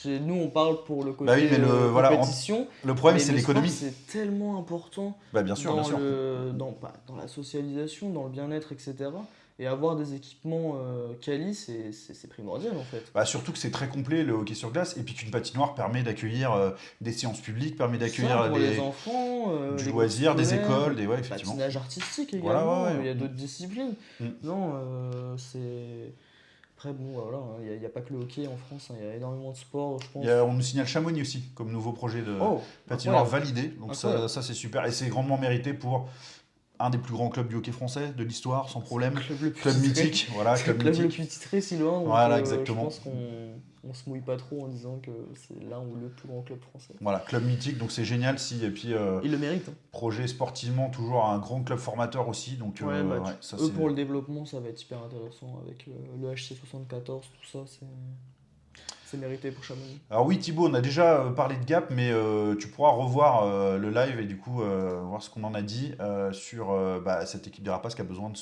Nous, on parle pour le Bah oui, côté mais voilà, compétition, le problème, mais c'est le sport, l'économie. c'est tellement important Bah, bien sûr, bien sûr. dans la socialisation, dans le bien-être, etc. Et avoir des équipements quali, c'est primordial en fait. Bah, surtout que c'est très complet le hockey sur glace, et puis qu'une patinoire permet d'accueillir des séances publiques, permet C'est ça, d'accueillir pour les enfants, du les groupes loisir, des scolaires, écoles, ouais, effectivement. patinage artistique Voilà, également, ouais, il y a ouais. d'autres disciplines. Mm. Non, c'est... Après, bon, voilà, hein, il n'y a pas que le hockey en France, hein, il y a énormément de sports, je pense. On nous signale Chamonix aussi, comme nouveau projet de Oh, patinoire incroyable, validé, donc incroyable. ça c'est super, et c'est grandement mérité pour un des plus grands clubs du hockey français, de l'histoire, sans C'est le problème. club le plus Club titré. mythique, voilà, C'est le club club le mythique. plus titré, si loin, donc Voilà, je exactement. pense qu'on se mouille pas trop en disant que c'est l'un ou le plus grand club français. Voilà, club mythique, donc c'est génial. Si, et puis, Il le mérite, hein. projet sportivement, toujours un grand club formateur aussi. Donc, Ouais, bah, ouais, ça eux c'est. pour le développement, ça va être hyper intéressant avec le HC74, tout ça, c'est mérité pour Chamonix. Alors, oui, Thibaut, on a déjà parlé de Gap, mais tu pourras revoir le live et du coup voir ce qu'on en a dit sur bah, cette équipe des Rapaces qui a besoin de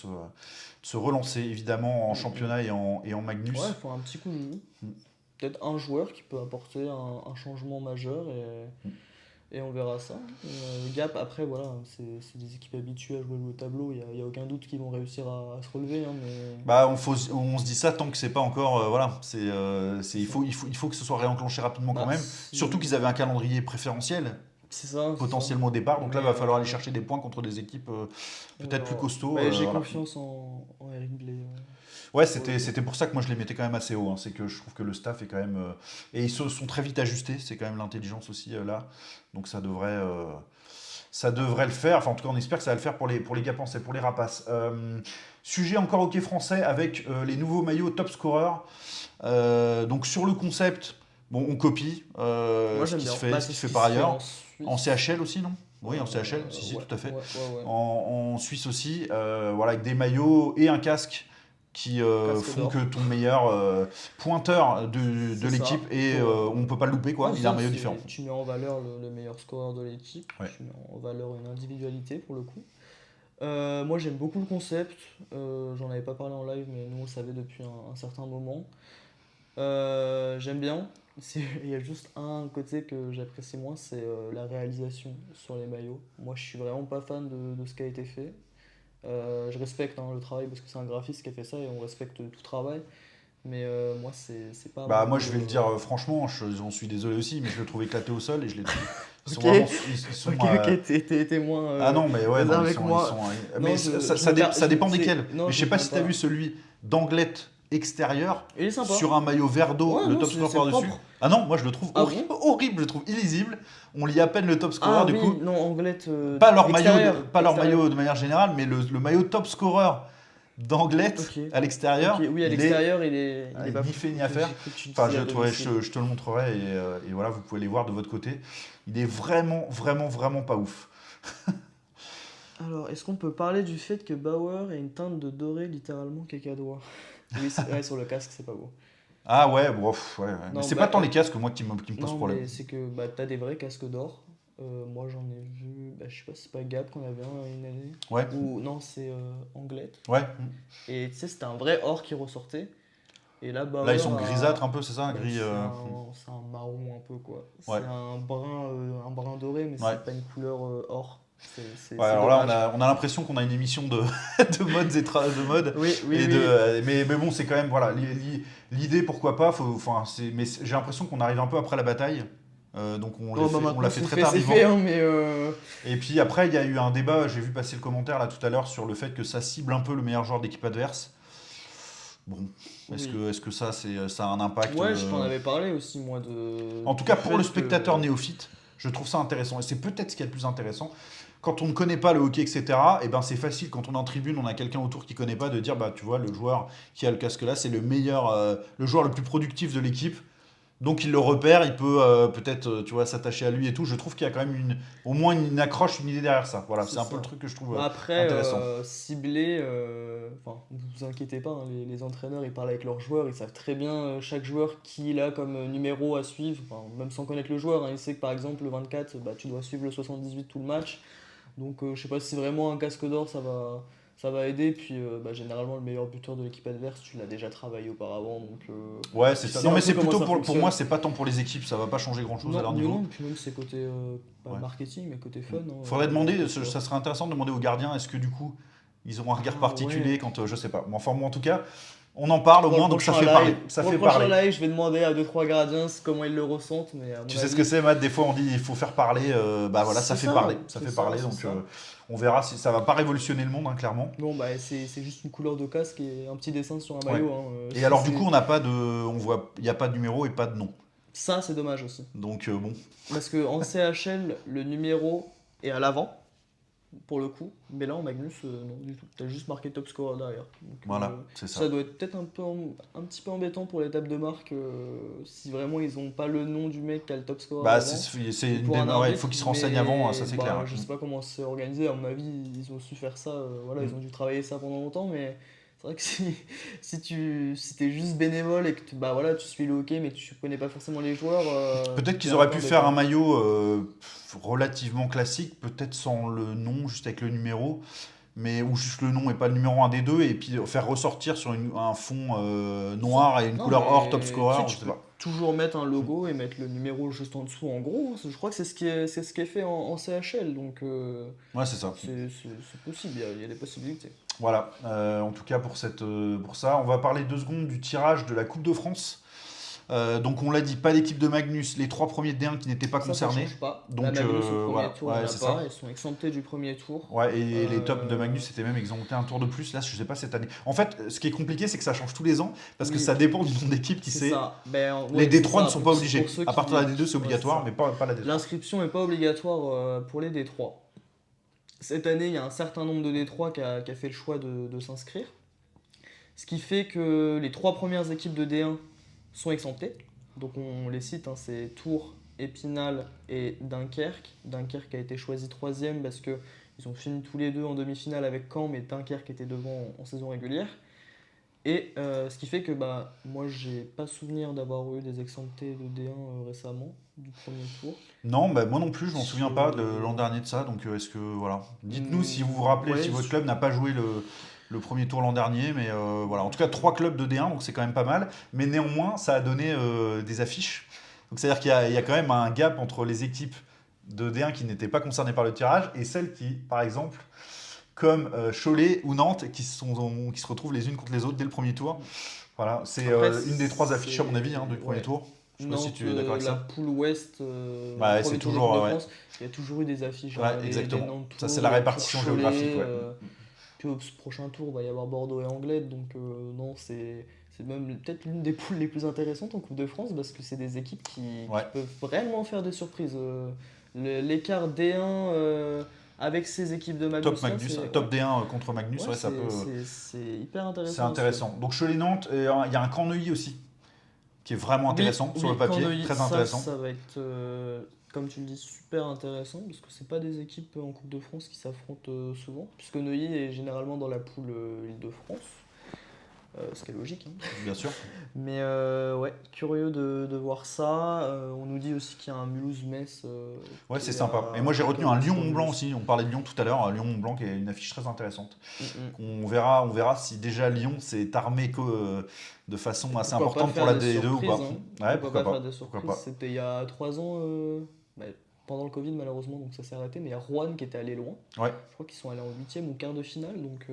se relancer, évidemment, en Mm, mm. championnat et en Ouais, il Magnus. faut un petit coup de mou. Mm. Peut-être un joueur qui peut apporter un changement majeur et on verra ça. Gap, après, voilà, c'est des équipes habituées à jouer au tableau. Il y a aucun doute qu'ils vont réussir à se relever, hein, mais... Bah, on se dit ça tant que c'est pas encore. Voilà, il faut que ce soit réenclenché rapidement quand Bah, même. Surtout qu'ils avaient un calendrier préférentiel c'est ça, c'est ça. potentiellement au départ. Donc là, il Mais, va falloir aller chercher des points contre des équipes on peut-être plus verra. costauds. Mais j'ai Voilà. confiance en Eric Blay. Ouais, Pour le c'était pour ça que moi je les mettais quand même assez haut, hein. C'est que je trouve que le staff est quand même. Et ils se sont très vite ajustés, c'est quand même l'intelligence aussi là. Donc ça devrait le faire. Enfin, en tout cas, on espère que ça va le faire pour les Gapençais, pour les Rapaces. Sujet encore hockey français avec les nouveaux maillots top scorer. Donc sur le concept, bon, on copie Moi, ce j'aime qui bien. se fait, Bah, ce c'est qui ce se fait qui par se fait ailleurs. en Suisse. En CHL aussi, non? Oui, en CHL, si, Ouais, tout à fait. ouais. En Suisse aussi, voilà, avec des maillots et un casque qui Casque font d'or. que ton meilleur pointeur de C'est ça. l'équipe et on ne peut pas le louper, quoi. Ouais, Il a un ça, maillot différent. tu mets en valeur le meilleur scoreur de l'équipe, Ouais. tu mets en valeur une individualité pour le coup. Moi j'aime beaucoup le concept, j'en avais pas parlé en live mais nous on le savait depuis un certain moment. J'aime bien, il y a juste un côté que j'apprécie moins, c'est la réalisation sur les maillots. Moi je suis vraiment pas fan de ce qui a été fait. Je respecte hein, le travail parce que c'est un graphiste qui a fait ça et on respecte tout travail. Mais moi c'est pas Bah, mon moi, goût. je vais le dire franchement, j'en suis désolé aussi, mais je le trouve éclaté au sol et je les trouve. Ils sont Ok, vraiment. Ils sont, ok, t'es moins Ah non, mais ouais, non, réservé que moi. mais Non, ça dépend desquels. non, Mais je je sais me pas plains si t'as pas. vu celui d'Anglette extérieur Il est sympa. sur un maillot vert d'eau, Ouais, le non, top c'est scorer dessus. propre. Ah non, moi je le trouve Ah horrible, horrible, je le trouve illisible. On lit à peine le top scorer Ah du oui, coup. non, Anglette Pas leur maillot, extérieur. pas leur Extérieur. maillot de manière générale, mais le maillot top scorer d'Anglette Ok. à l'extérieur, Ok, oui, à il est l'extérieur, il est pas ni fou. fait ni à faire. J'ai cru que tu Enfin, disais à domicile. je te le montrerai et voilà, vous pouvez les voir de votre côté. Il est vraiment, vraiment, vraiment pas ouf. Alors, est-ce qu'on peut parler du fait que Bauer ait une teinte de doré littéralement cacadois? Oui, ouais, sur le casque, c'est pas beau. Ah ouais, bon, ouais, ouais. Mais Non, c'est bah, pas tant les casques moi qui me posent non, problème. mais c'est que bah, t'as des vrais casques d'or. Moi, j'en ai vu, bah, je sais pas si c'est pas Gap qu'on avait un une année. Ouais, Ou non, c'est Anglette. ouais. Et tu sais, c'était un vrai or qui ressortait. Et là, Là, ils Bauer sont grisâtres un peu, c'est ça, bah, gris. c'est un marron un peu, quoi. Ouais. C'est un brun doré, mais Ouais. c'est pas une couleur or. C'est Ouais, alors là, dommage. on a l'impression qu'on a une émission de, de modes et de mode. Oui, oui, Et oui. mais bon, c'est quand même, voilà, l'idée, pourquoi pas, mais j'ai l'impression qu'on arrive un peu après la bataille. Donc Oh, bah, on maintenant, l'a fait c'est très fait, c'est tardivement. fait, hein, mais Et puis après, il y a eu un débat, j'ai vu passer le commentaire là tout à l'heure sur le fait que ça cible un peu le meilleur joueur d'équipe adverse. Bon, est-ce oui. que, est-ce que ça, ça a un impact Ouais, je t'en avais parlé aussi, moi, de. En tout cas, du pour le fait spectateur que- néophyte, je trouve ça intéressant. Et c'est peut-être ce qu'il y a de plus intéressant. Quand on ne connaît pas le hockey, etc., et ben c'est facile, quand on est en tribune, on a quelqu'un autour qui ne connaît pas, de dire, bah tu vois, le joueur qui a le casque là, c'est le meilleur, le joueur le plus productif de l'équipe. Donc il le repère, il peut peut-être tu vois, s'attacher à lui et tout. Je trouve qu'il y a quand même au moins une accroche, une idée derrière ça. Voilà, c'est un peu ça. le truc que je trouve Bah, après, intéressant. cibler, enfin, ne vous inquiétez pas, hein, les entraîneurs, ils parlent avec leurs joueurs, ils savent très bien chaque joueur qui il a comme numéro à suivre, enfin, même sans connaître le joueur, hein, ils savent que par exemple le 24, bah, tu dois suivre le 78 tout le match. Donc je sais pas si vraiment un casque d'or, ça ça va aider. Puis généralement, le meilleur buteur de l'équipe adverse, tu l'as déjà travaillé auparavant. Donc, Ouais, c'est tu ça. sais Non, un mais peu c'est comment plutôt ça pour fonctionne. moi, c'est pas tant pour les équipes, ça va pas changer grand-chose à Non, leur mais niveau. non, puis même c'est côté Ouais. marketing, mais côté fun. Hein, Faudrait avoir un demander, top ça score. serait intéressant de demander aux gardiens, est-ce que du coup, ils auront un regard Ah particulier ouais. quand, je sais pas. Mais enfin, moi, en tout cas, on en parle au Pour le moins, donc ça prochain fait parler. live, Ça pour le fait prochain parler. live, je vais demander à deux trois gardiens comment ils le ressentent, mais à mon Tu sais ce que avis, c'est, Matt? Des fois, on dit il faut faire parler. Bah voilà, ça c'est fait parler. ça, Ça c'est fait ça, parler. c'est Donc, ça. on verra si ça va pas révolutionner le monde, hein, clairement. Bon, bah, c'est juste une couleur de casque et un petit dessin sur un Ouais. maillot. Hein. Et alors, du coup, on n'a pas de, on voit, il n'y a pas de numéro et pas de nom. Ça, c'est dommage aussi. Donc, bon, Parce que en CHL, le numéro est à l'avant, pour le coup. Mais là, en Magnus, non, du tout. T'as juste marqué top scorer derrière. Donc, voilà, c'est ça. ça doit être peut-être un petit peu embêtant pour les tables de marque si vraiment ils ont pas le nom du mec qui a le top scorer Bah, devant. c'est Ou une pour un ouais, il arbitre, faut qu'ils se renseignent avant, ça c'est clair. je sais pas comment c'est organisé, à mon avis ils ont su faire ça, voilà, ils ont dû travailler ça pendant longtemps, mais c'est vrai que si t'es juste bénévole et que bah, voilà, tu suis le hockey mais tu connais pas forcément les joueurs, Peut-être c'est qu'ils un auraient peu pu faire un embêtant. maillot relativement classique, peut-être sans le nom, juste avec le numéro, mais ou juste le nom et pas le numéro un des deux, et puis faire ressortir sur un fond Ça- noir et une Non couleur or top mais tu sais, scorer, je tu sais peux pas. toujours mettre un logo et mettre le numéro juste en dessous en gros, hein. Je crois que c'est ce qui est fait en CHL, donc Ouais, c'est ça. c'est possible, il y a des possibilités. Voilà, en tout cas pour ça. On va parler 2 secondes du tirage de la Coupe de France. Donc on l'a dit, pas d'équipe de Magnus, les 3 premiers de D1 qui n'étaient pas Ça concernés. change pas. La Donc Magnus au premier voilà, tour, il n'y ouais, en a c'est pas. ça. Ils sont exemptés du premier tour. Ouais, et les tops de Euh, Magnus étaient même exemptés un tour de plus. Là, je sais pas cette année. En fait, ce qui est compliqué, c'est que ça change tous les ans parce que oui, ça dépend du nombre d'équipes qui c'est c'est. ça. Ben, Les ouais, c'est D3 ne ça. sont pas obligés. Pour ceux À partir de qui. la D2, c'est Ouais, c'est obligatoire, ça. mais pas la D3. L'inscription n'est pas obligatoire pour les D3. Cette année, il y a un certain nombre de D3 qui a fait le choix de s'inscrire. Ce qui fait que les 3 premières équipes de D1 sont exemptées. Donc on les cite, hein, c'est Tours, Épinal et Dunkerque. Dunkerque a été choisi troisième parce que ils ont fini tous les deux en demi-finale avec Caen, mais Dunkerque était devant en saison régulière. Et ce qui fait que bah, moi, j'ai pas souvenir d'avoir eu des exemptés de D1 récemment, du premier tour. Non, bah, moi non plus, je m'en souviens pas de l'an Je... dernier de ça. Donc est-ce que voilà. Dites-nous si vous vous rappelez, Ouais, si votre club n'a pas joué le premier tour l'an dernier, mais voilà. En tout cas, 3 clubs de D1, donc c'est quand même pas mal. Mais néanmoins, ça a donné des affiches. Donc c'est-à-dire qu'il y a quand même un gap entre les équipes de D1 qui n'étaient pas concernées par le tirage et celles qui, par exemple, comme Cholet ou Nantes, qui se retrouvent les unes contre les autres dès le premier tour. Voilà, c'est Après, une des 3 affiches à mon avis du premier ouais. tour. Je sais pas si Nantes, tu es d'accord avec la ça. poule ouest, Bah, ouais, c'est premier tour de toujours Coupe de ouais. France, il y a toujours eu des affiches, Ouais, hein, les exactement. Nantes Ça, c'est Tours, la les répartition Tours géographique, Cholet, ouais. puis au prochain tour, il va y avoir Bordeaux et Anglette, donc non, c'est même peut-être l'une des poules les plus intéressantes en Coupe de France parce que c'est des équipes Ouais. qui peuvent vraiment faire des surprises. L'écart D1 avec ces équipes de Magnus, Top Magnus, c'est top D1 contre Magnus, ouais, ouais, ça peut. c'est hyper intéressant. C'est aussi. intéressant. Donc Cholet-Nantes, il y a un camp Neuilly aussi, qui est vraiment intéressant sur le Camp papier, Neuilly, très intéressant. ça va être, comme tu le dis, super intéressant parce que c'est pas des équipes en Coupe de France qui s'affrontent souvent, puisque Neuilly est généralement dans la poule Île-de-France, ce qui est logique. Hein. Bien sûr. Mais ouais, curieux de voir ça. On nous dit aussi qu'il y a un Mulhouse-Metz. Ouais, qui c'est est sympa. à Et moi j'ai retenu un top Lyon-Mont-Blanc Mulhouse. aussi. On parlait de Lyon tout à l'heure. Lyon-Mont-Blanc qui est une affiche très intéressante. Mm, mm. On verra si déjà Lyon s'est armé de façon assez Pourquoi pas importante pour faire la des D2 ou surprises, pas. hein. Ouais, Pourquoi pas faire des Pourquoi surprises. pas. C'était il y a 3 ans, bah, pendant le Covid malheureusement, donc ça s'est arrêté, mais il y a Rouen qui était allé loin. Ouais. Je crois qu'ils sont allés en huitième ou quart de finale, donc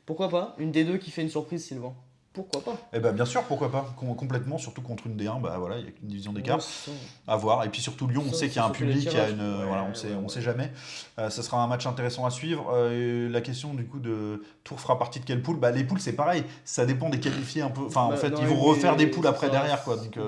pourquoi pas. Une des deux qui fait une surprise, Sylvain. Pourquoi pas. Eh ben bien sûr, pourquoi pas. Complètement, surtout contre une D1, bah voilà, il y a qu'une division d'écart. Ouais, c'est ça. À voir. Et puis surtout Lyon, on Ça, sait qu'il y a un surtout les public, il y a tirages. une, voilà, on sait jamais. Ça sera un match intéressant à suivre. La question du coup de Tours fera partie de quelle poule? Bah les poules c'est pareil, ça dépend des qualifiés un peu. Enfin en Bah, fait non, ils vont mais refaire des poules après ça, derrière quoi. Donc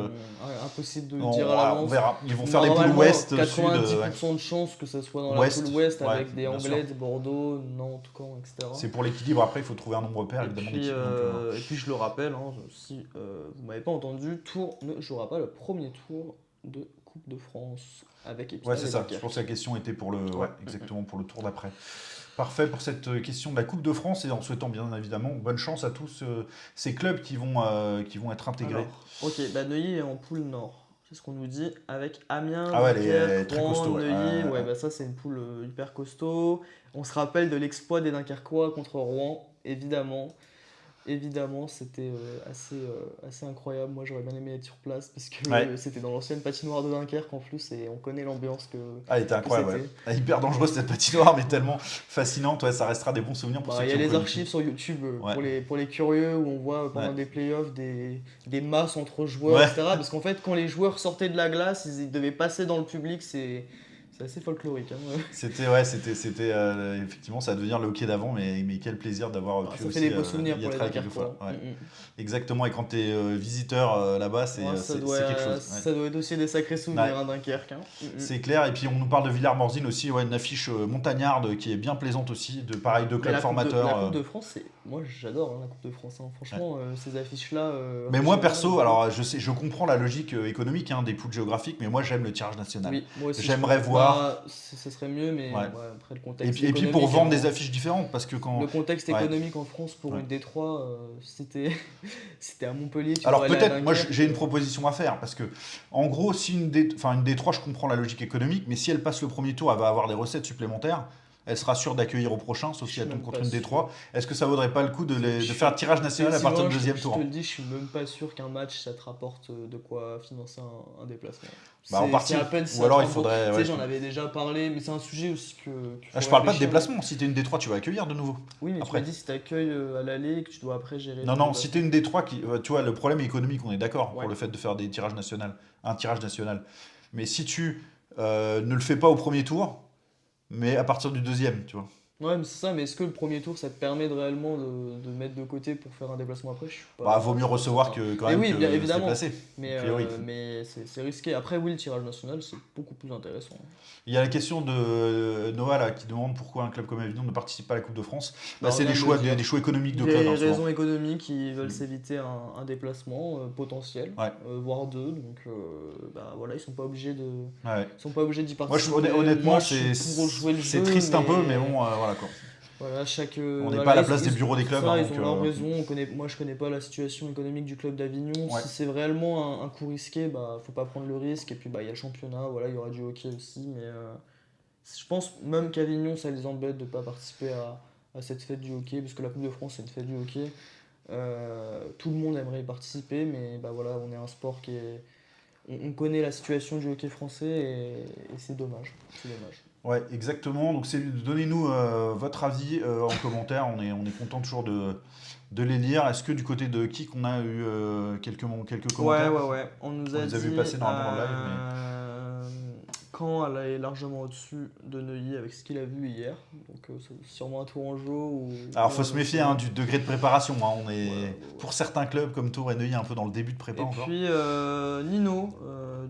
impossible de le on, dire à voilà, on l'avance. verra. Ils vont faire des poules Normalement, ouest, sud, 90% de chances que ce soit dans la ouest, poule ouest ouais, avec des bien sûr. Anglais, Bordeaux, Nantes, Caen, etc. C'est pour l'équilibre. Après il faut trouver un nombre pair Et évidemment puis, d'équipes. Donc, et puis je le rappelle, hein, si vous m'avez pas entendu, Tours ne jouera pas le premier tour de Coupe de France avec ouais Épinal c'est et ça. Je Dunkerque. pense que la question était pour le, Ouais. ouais, exactement pour le tour d'après. Parfait pour cette question de la Coupe de France et en souhaitant bien évidemment bonne chance à tous ces clubs qui vont être intégrés. Alors, ok, bah Neuilly est en poule nord. c'est ce qu'on nous dit, avec Amiens, Ah ouais, elle est Dunkerque, très Rouen, costaud. Neuilly. Ouais, bah ça, c'est une poule hyper costaud. On se rappelle de l'exploit des Dunkerquois contre Rouen, évidemment. Évidemment, c'était assez incroyable. Moi, j'aurais bien aimé être sur place parce Ouais. que c'était dans l'ancienne patinoire de Dunkerque en plus et on connaît l'ambiance Ah, elle était que incroyable, ouais. c'était. Ah, hyper dangereuse cette patinoire, mais tellement fascinante. Ouais, ça restera des bons souvenirs pour Bah, ceux il y qui a ont les connu tout. archives sur YouTube Ouais, pour les curieux où on voit ouais, pendant des playoffs des masses entre joueurs, ouais. etc. Parce qu'en fait, quand les joueurs sortaient de la glace, ils devaient passer dans le public. C'est assez folklorique, hein. Effectivement, ça va devenir le hockey d'avant, mais quel plaisir d'avoir Ah, pu ça fait aussi des beaux souvenirs y pour les être allé quelques fois. Dunkerquois. Ouais. Exactement, et quand tu es visiteur là-bas, Ouais, c'est quelque chose. Ouais. ça doit être aussi des sacrés Ouais. souvenirs à Dunkerque, hein. C'est clair, et puis on nous parle de Villars-Morzine aussi, ouais, une affiche montagnarde qui est bien plaisante aussi, de pareil, deux Mais clubs La formateurs. Coupe de France, moi j'adore, hein, la Coupe de France, hein. Ouais. Franchement, ces affiches-là Mais moi régionales. perso, alors je comprends la logique économique des poules géographiques, mais moi j'aime le tirage national. Oui, moi aussi je J'aimerais préfère. voir. Bah, ce serait mieux, mais Ouais. ouais, après le Et contexte puis, et puis pour économique, vendre des affiches différentes, parce que le quand. contexte Ouais, économique en France pour ouais. une Détroit, c'était c'était à Montpellier, tu dois Alors aller à peut-être, moi Dunkerque. j'ai une proposition à faire, parce que en gros, si une D3, je comprends la logique économique, mais si elle passe le premier tour, elle va avoir des recettes supplémentaires, elle sera sûre d'accueillir au prochain, sauf Je si suis elle tombe même contre pas une sûr. D3. Est-ce que ça vaudrait pas le coup de Je faire suis- un tirage national à partir Sylvain, du deuxième je te tour? le dis, je suis même pas sûr qu'un match ça te rapporte de quoi financer un déplacement. Bah en C'est partie, à peine si ou ça te alors il rembourse. faudrait. Tu sais, Ouais, j'en avais déjà parlé, mais c'est un sujet aussi qu'il Ah, faut je parle pas de réfléchir, hein. déplacement, si t'es une D3, tu vas accueillir de nouveau, Oui, mais tu m'as après. dit si tu accueilles à l'aller et que tu dois après gérer Non, ton non, si t'es déplacement. une D3, tu vois, le problème est économique, on est d'accord, pour Ouais. le fait de faire des tirages nationaux, un tirage national. Mais si tu ne le fais pas au premier tour, mais à partir du deuxième, tu vois. Ouais, mais c'est ça, mais est-ce que le premier tour ça te permet de réellement de mettre de côté pour faire un déplacement après? Bah, vaut Je mieux suis pas recevoir certain. que quand Mais même oui, bien que se évidemment. déplacer, a priori. Mais c'est risqué. Après, oui, le tirage national c'est beaucoup plus intéressant. Il y a la question de Noah là, qui demande pourquoi un club comme Avignon ne participe pas à la Coupe de France. Bah, Bah, on c'est vient de le dire. des choix économiques de club, Des hein, souvent. raisons économiques, ils veulent Mm. s'éviter un déplacement potentiel, Ouais, voire deux. Donc, bah voilà, ouais. ils sont pas obligés d'y Moi, participer. honnêtement, Moi, je suis pour jouer le c'est jeu, triste un peu, mais mais bon, voilà quoi. voilà, On n'est pas à voilà, la place des bureaux des clubs, hein, ça, ils donc. ont leur raison. Moi, je connais pas la situation économique du club d'Avignon. Ouais. Si c'est réellement un coup risqué, bah faut pas prendre le risque. Et puis bah il y a le championnat, voilà, il y aura du hockey aussi, mais je pense même qu'Avignon, ça les embête de pas participer à cette fête du hockey, parce que la Coupe de France c'est une fête du hockey. Tout le monde aimerait y participer, mais bah voilà, on est un sport qui est. On connaît la situation du hockey français et c'est dommage. C'est dommage. Ouais, exactement. Donc, donnez-nous votre avis en commentaire. On est content toujours de les lire. Est-ce que du côté de Kik, on a eu quelques Ouais, commentaires? ouais, ouais. On nous On a les a vus dit passer normalement en live, mais. quand elle est largement au-dessus de Neuilly avec ce qu'il a vu hier. Donc c'est sûrement un Tourangeau Alors, ou faut un se méfier hein, Océan. du degré de préparation, hein. On Ouais, est, ouais, pour ouais. certains clubs comme Tours et Neuilly, un peu dans le début de prépa Et encore. puis Nino,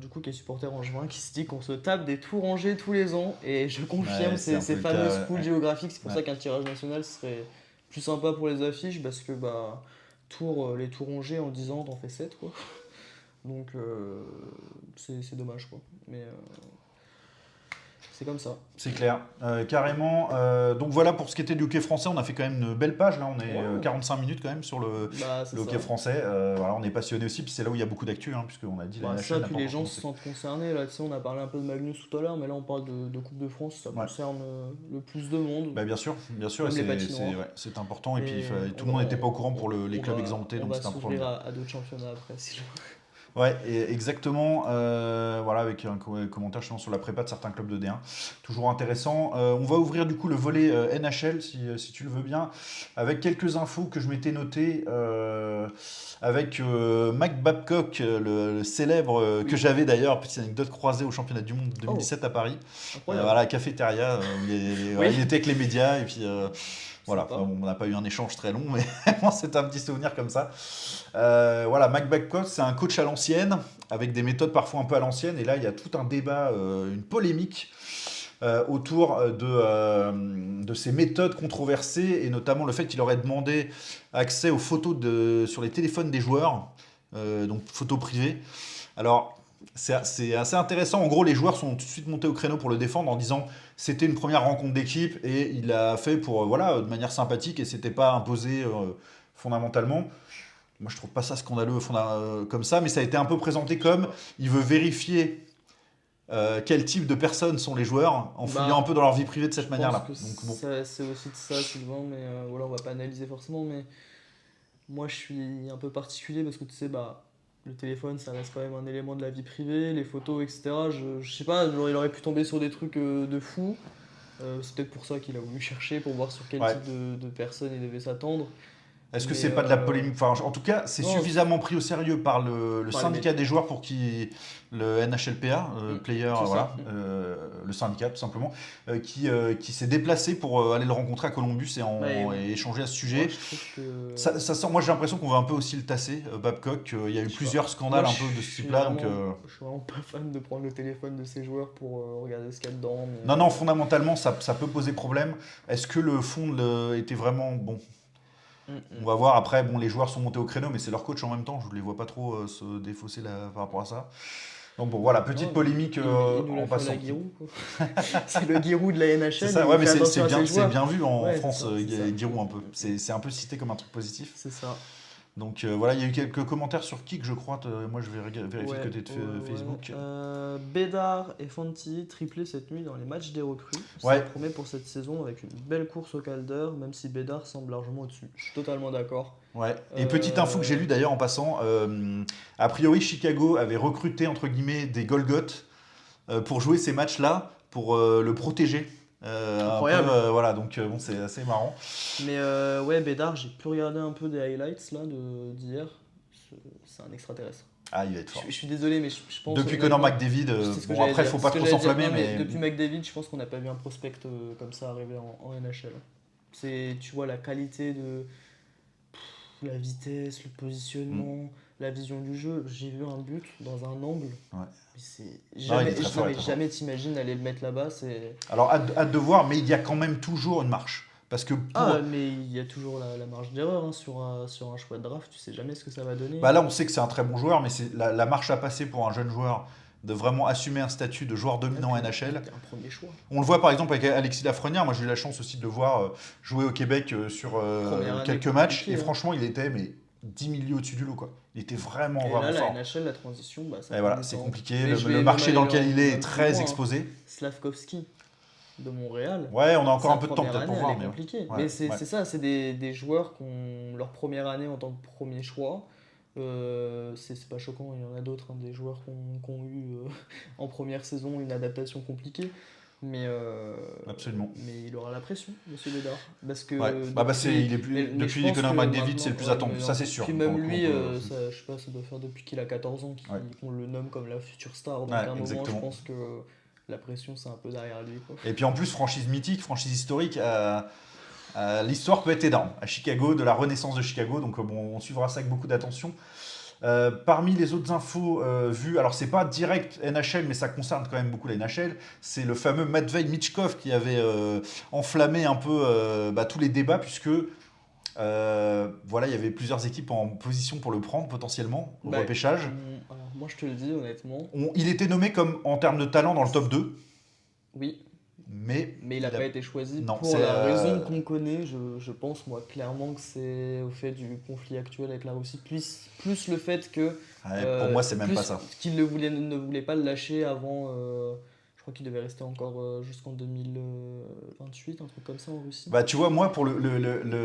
du coup qui est supporter angevin, qui se dit qu'on se tape des Tourangers tous les ans. Et je confirme Ouais, c'est un peu ces le fameuses cas. poules Ouais. géographiques. C'est pour Ouais. ça qu'un tirage national serait plus sympa pour les affiches parce que bah Tours, les Tourangers en 10 ans t'en fais 7 quoi. Donc c'est dommage quoi. Mais c'est comme ça. C'est clair, carrément. Donc voilà pour ce qui était du hockey français, on a fait quand même une belle page. Là, on est Ouais, 45 minutes quand même sur bah c'est le ça. hockey français. Voilà, on est passionné aussi, puis c'est là où il y a beaucoup d'actu, hein, puisqu'on a dit la Bah NHL ça, n'a puis pas les encore gens se commencé. sentent concernés. Là, tu sais, on a parlé un peu de Magnus tout à l'heure, mais là on parle de Coupe de France, ça Ouais. concerne le plus de monde, Bah, bien sûr, et même les patinoires. ouais, c'est important. Et puis Et tout le monde n'était pas au courant pour les on clubs exemptés, on donc va c'est important de le s'ouvrir dire. à d'autres championnats après. Si Ouais, exactement. Voilà, avec un commentaire justement sur la prépa de certains clubs de D1. Toujours intéressant. On va ouvrir du coup le volet NHL, si tu le veux bien, avec quelques infos que je m'étais notées. Avec Mac Babcock, le célèbre, que oui. j'avais d'ailleurs, petite anecdote croisée au championnat du monde Oh, 2017 à Paris. incroyable. Voilà, cafétéria, où Oui, il était avec les médias, et puis voilà, sympa. enfin, bon, on n'a pas eu un échange très long, mais c'est un petit souvenir comme ça. Voilà, Mac Babcock, c'est un coach à l'ancienne, avec des méthodes parfois un peu à l'ancienne, et là il y a tout un débat, une polémique autour de ces méthodes controversées, et notamment le fait qu'il aurait demandé accès aux photos sur les téléphones des joueurs, donc photos privées. Alors, c'est assez intéressant. En gros, les joueurs sont tout de suite montés au créneau pour le défendre en disant c'était une première rencontre d'équipe et il l'a fait pour voilà de manière sympathique et c'était pas imposé fondamentalement. Moi, je trouve pas ça scandaleux comme ça, mais ça a été un peu présenté comme il veut vérifier quel type de personnes sont les joueurs en fouillant un peu dans leur vie privée de cette Je pense manière-là. que Donc bon, c'est aussi de ça, Sylvain, mais voilà, on va pas analyser forcément, mais moi je suis un peu particulier parce que tu sais, bah, le téléphone ça reste quand même un élément de la vie privée, les photos, etc. Je sais pas, genre, il aurait pu tomber sur des trucs de fou. C'est peut-être pour ça qu'il a voulu chercher, pour voir sur quel ouais. type de personne il devait s'attendre. Est-ce que Mais c'est pas de la polémique? Enfin, en tout cas, c'est non, suffisamment pris au sérieux par le par les syndicat médias. des joueurs pour qui le NHLPA, player, C'est ça. voilà, le syndicat tout simplement, qui s'est déplacé pour aller le rencontrer à Columbus Mais et échanger à ce moi sujet. je trouve que. Ça sent, moi j'ai l'impression qu'on veut un peu aussi le tasser, Babcock. Il y a eu Je sais pas. plusieurs scandales Moi, un peu de ce type-là. Donc, je suis vraiment pas fan de prendre le téléphone de ces joueurs pour regarder ce qu'il y a dedans. Mais, non, non, fondamentalement, ça peut poser problème. Est-ce que le fond était vraiment bon? mm, On mm. va voir. Après, bon, les joueurs sont montés au créneau, mais c'est leur coach en même temps. Je ne les vois pas trop se défausser par rapport à ça. Donc bon, voilà, petite Non, polémique il nous en l'a fait à passant. la Giroud, quoi. C'est le Giroud de la C'est NHL, ça, il ouais, mais fait c'est attention à ses c'est joueurs. bien vu en Ouais, France, c'est ça. Giroud un peu. C'est un peu cité comme un truc positif. C'est ça. Donc voilà, il y a eu quelques commentaires sur Kik, je crois. Moi, je vais vérifier le Ouais, côté de Facebook. Bédard et Fantilli triplé cette nuit dans les matchs des recrues. Ça Ouais. promet pour cette saison avec une belle course au Calder, même si Bédard semble largement au-dessus. Je suis totalement d'accord. Ouais. Et petite info que j'ai lue d'ailleurs en passant, a priori Chicago avait recruté entre guillemets des Golgoth pour jouer ces matchs-là, pour le protéger. Incroyable. Un peu, voilà, donc bon, c'est assez marrant. Mais ouais, Bédard, j'ai pu regarder un peu des highlights là d'hier. C'est un extraterrestre. Ah, il va être fort. Je suis désolé, mais je pense. Depuis Connor honnêtement, McDavid, c'est ce que bon j'allais après, il dire. faut pas C'est ce trop que j'allais dire. s'enflammer, Non, mais depuis McDavid, je pense qu'on n'a pas vu un prospect comme ça arriver en NHL. Tu vois, la qualité de la vitesse, le positionnement, la vision du jeu. J'ai vu un but dans un angle. Ouais. Mais c'est Non, il jamais, est très fort, il est mais très fort. jamais t'imagines aller le mettre là-bas. C'est Alors, hâte de voir, mais il y a quand même toujours une marche. Parce que mais il y a toujours la marge d'erreur hein, sur un choix de draft. Tu sais jamais ce que ça va donner. bah là, on sait que c'est un très bon joueur, mais c'est la marche à passer pour un jeune joueur de vraiment assumer un statut de joueur dominant en NHL. C'est un premier choix. On le voit par exemple avec Alexis Lafrenière. Moi, j'ai eu la chance aussi de le voir jouer au Québec sur Première année quelques matchs. compliquée, Et hein. franchement, il était 10 milieux au-dessus du lot, quoi. Il était vraiment, Et vraiment là, fort. la NHL, la transition, bah, ça Et prend voilà, du c'est temps. compliqué. Mais je vais Le marché dans lequel aller il est même est plus très loin, hein. exposé. Slavkovski de Montréal. Ouais, on a encore Sa un peu de temps première peut-être pour année, voir. elle est Mais compliquée. ouais. Mais c'est Ouais. ça, c'est des joueurs qui ont leur première année en tant que premier choix. C'est pas choquant, il y en a d'autres, hein, des joueurs qui ont eu en première saison une adaptation compliquée. Absolument. Mais il aura la pression, Monsieur Bédard. Parce que Ouais. Il est mais depuis je pense Connor que McDavid, c'est le maintenant- plus ouais, attendu, mais ça c'est sûr. Puis Pour même le coup, lui, on peut- ça, je sais pas, ça doit faire depuis qu'il a 14 ans Ouais. qu'on le nomme comme la future star. Donc Ouais, à un moment, exactement. je pense que la pression, c'est un peu derrière lui, quoi. Et puis en plus, franchise mythique, franchise historique, l'histoire peut être énorme. À Chicago, de la renaissance de Chicago, donc bon, on suivra ça avec beaucoup d'attention. Parmi les autres infos vues, alors c'est pas direct NHL, mais ça concerne quand même beaucoup la NHL, c'est le fameux Matvei Michkov qui avait enflammé un peu tous les débats, puisque voilà, il y avait plusieurs équipes en position pour le prendre potentiellement au Bah, repêchage. Alors, moi, je te le dis honnêtement, Il était nommé comme en termes de talent dans le top 2, oui, mais mais il n'a pas été choisi non, pour c'est, la raison qu'on connaît. Je pense, moi, clairement que c'est au fait du conflit actuel avec la Russie, plus le fait que. ouais, pour moi, c'est même plus pas ça. Qu'il ne voulait pas le lâcher avant. Je crois qu'il devait rester encore jusqu'en 2028, un truc comme ça en Russie. Bah, tu vois, moi, pour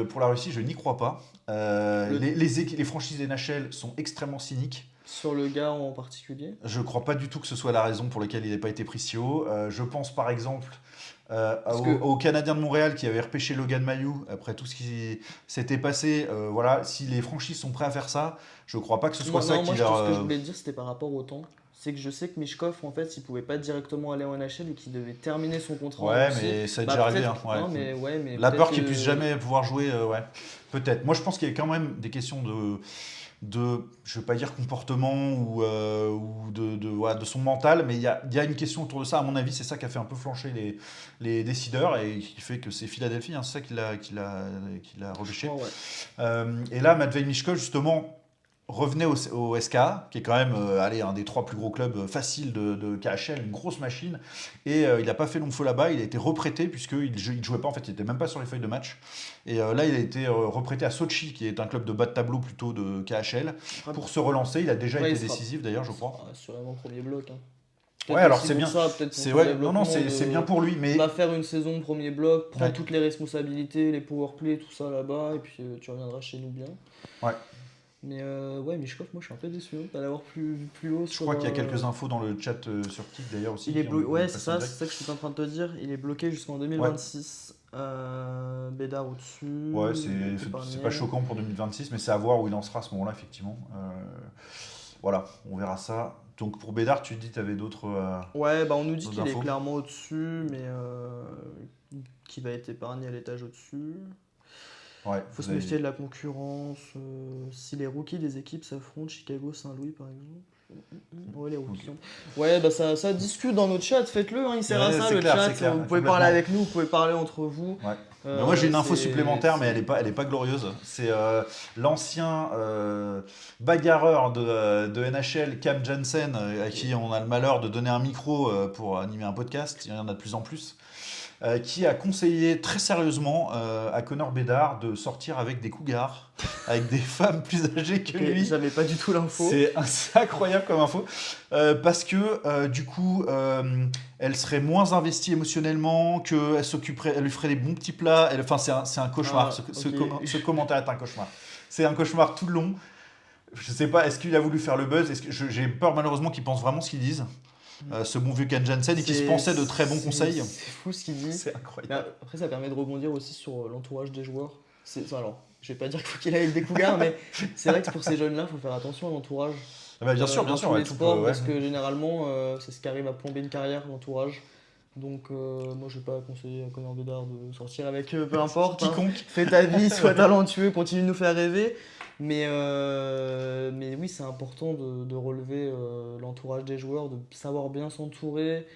pour la Russie, je n'y crois pas. Le- Les franchises NHL sont extrêmement cyniques. Sur le gars en particulier. Je ne crois pas du tout que ce soit la raison pour laquelle il n'a pas été pris si haut. Je pense par exemple au Canadien de Montréal qui avait repêché Logan Mayou après tout ce qui s'était passé. Voilà, si les franchises sont prêts à faire ça, je ne crois pas que ce soit ça Moi, qui ce que je leur. voulais te dire, c'était par rapport au temps. C'est que je sais que Mishkov, en fait, il pouvait pas directement aller en NHL et qu'il devait terminer son contrat en Ouais, Russie. mais ça a Bah, déjà arrivé. peut-être- Hein, ouais. non, mais ouais, mais La peur peut-être qu'il que- puisse jamais pouvoir jouer, ouais, peut-être. Moi, je pense qu'il y a quand même des questions je veux pas dire comportement ou voilà, de son mental, mais il y a une question autour de ça. À mon avis, c'est ça qui a fait un peu flancher les décideurs et qui fait que c'est Philadelphie, hein, c'est ça qui l'a repêché. Ouais. Et là, Matvei Michkov, justement, revenait au SKA, qui est quand même allez, un des 3 plus gros clubs faciles de KHL, une grosse machine. Et il n'a pas fait long feu là-bas, il a été reprêté, puisqu'il ne jouait pas, en fait, il n'était même pas sur les feuilles de match. Et là, il a été reprêté à Sochi, qui est un club de bas de tableau plutôt de KHL, pour se relancer. Il a déjà Ouais, été il sera- décisif d'ailleurs, je crois. Assurément premier bloc. Hein. Ouais, Peut-être alors aussi c'est pour bien. ça, peut-être pour C'est son ouais, non, non, développement c'est bien pour lui, mais va faire une saison premier bloc, prendre Ouais. toutes les responsabilités, les powerplay, tout ça là-bas, et puis tu reviendras chez nous bien. Ouais. Mais ouais, Mishkov, moi je suis un peu déçu hein, pas l'avoir plus haut je sur. crois qu'il y a quelques infos dans le chat sur Kik d'ailleurs aussi. Il est qui ont- bloqué, ouais, qui c'est passent en ça, direct. c'est ça que je suis en train de te dire. Il est bloqué jusqu'en 2026. Bédard au-dessus. Ouais, Épargné. c'est pas choquant pour 2026, mais c'est à voir où il en sera à ce moment-là, effectivement. Voilà, on verra ça. Donc pour Bédard, tu dis que tu avais d'autres. Ouais, bah on nous dit D'autres qu'il est infos clairement au-dessus, mais qu'il va être épargné à l'étage au-dessus. Ouais, Faut vous se avez- méfier de la concurrence. Si les rookies des équipes s'affrontent, Chicago, Saint-Louis par exemple. Ouais, les rookies. Ouais, bah ça discute dans notre chat, faites-le, hein, il sert à Ouais, ça c'est le clair, chat. c'est clair, Vous pouvez complètement. parler avec nous, vous pouvez parler entre vous. Ouais. Mais moi j'ai une info c'est- supplémentaire, mais elle est pas glorieuse. C'est l'ancien bagarreur de NHL, Cam Janssen, à qui on a le malheur de donner un micro pour animer un podcast. Il y en a de plus en plus. Qui a conseillé très sérieusement à Connor Bedard de sortir avec des cougars, avec des femmes plus âgées que Ok, lui. j'avais pas du tout l'info. C'est incroyable comme info. Parce que du coup, elle serait moins investie émotionnellement, qu'elle s'occuperait, elle lui ferait des bons petits plats. Enfin, c'est un cauchemar. Ah, ok. Ce commentaire est un cauchemar. C'est un cauchemar tout le long. Je sais pas, est-ce qu'il a voulu faire le buzz? J'ai peur malheureusement qu'ils pensent vraiment ce qu'ils disent. Ce bon vieux Ken Jansen et qui se pensait de très bons conseils. C'est fou ce qu'il dit. C'est incroyable. Mais après, ça permet de rebondir aussi sur l'entourage des joueurs. Alors, je vais pas dire qu'il faut qu'il aille avec des cougars, mais c'est vrai que pour ces jeunes-là, il faut faire attention à l'entourage. Ah bah, bien sûr, Dans tous ouais, les tout sports, peut- ouais. parce que généralement, c'est ce qui arrive à plomber une carrière, l'entourage. Donc, moi, je vais pas conseiller à Connor Bedard de sortir avec peu importe. hein. Quiconque. Fais ta vie, sois talentueux, continue de nous faire rêver. Mais oui, c'est important de relever l'entourage des joueurs, de savoir bien s'entourer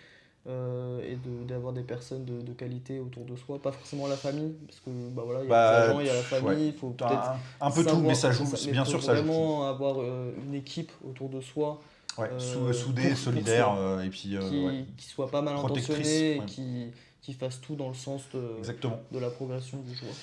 et d'avoir des personnes de qualité autour de soi. Pas forcément la famille, parce que bah, voilà, il y a Bah, les agents, il y a la famille, ouais. il faut T'as peut-être un peu tout, savoir- mais ça joue. mais Bien faut sûr, ça joue. vraiment avoir une équipe autour de soi Ouais, euh, soudé, pour solidaire, soi. et puis qui soit pas mal Protectrice, intentionné ouais. et qui fasse tout dans le sens exactement. de la progression du joueur.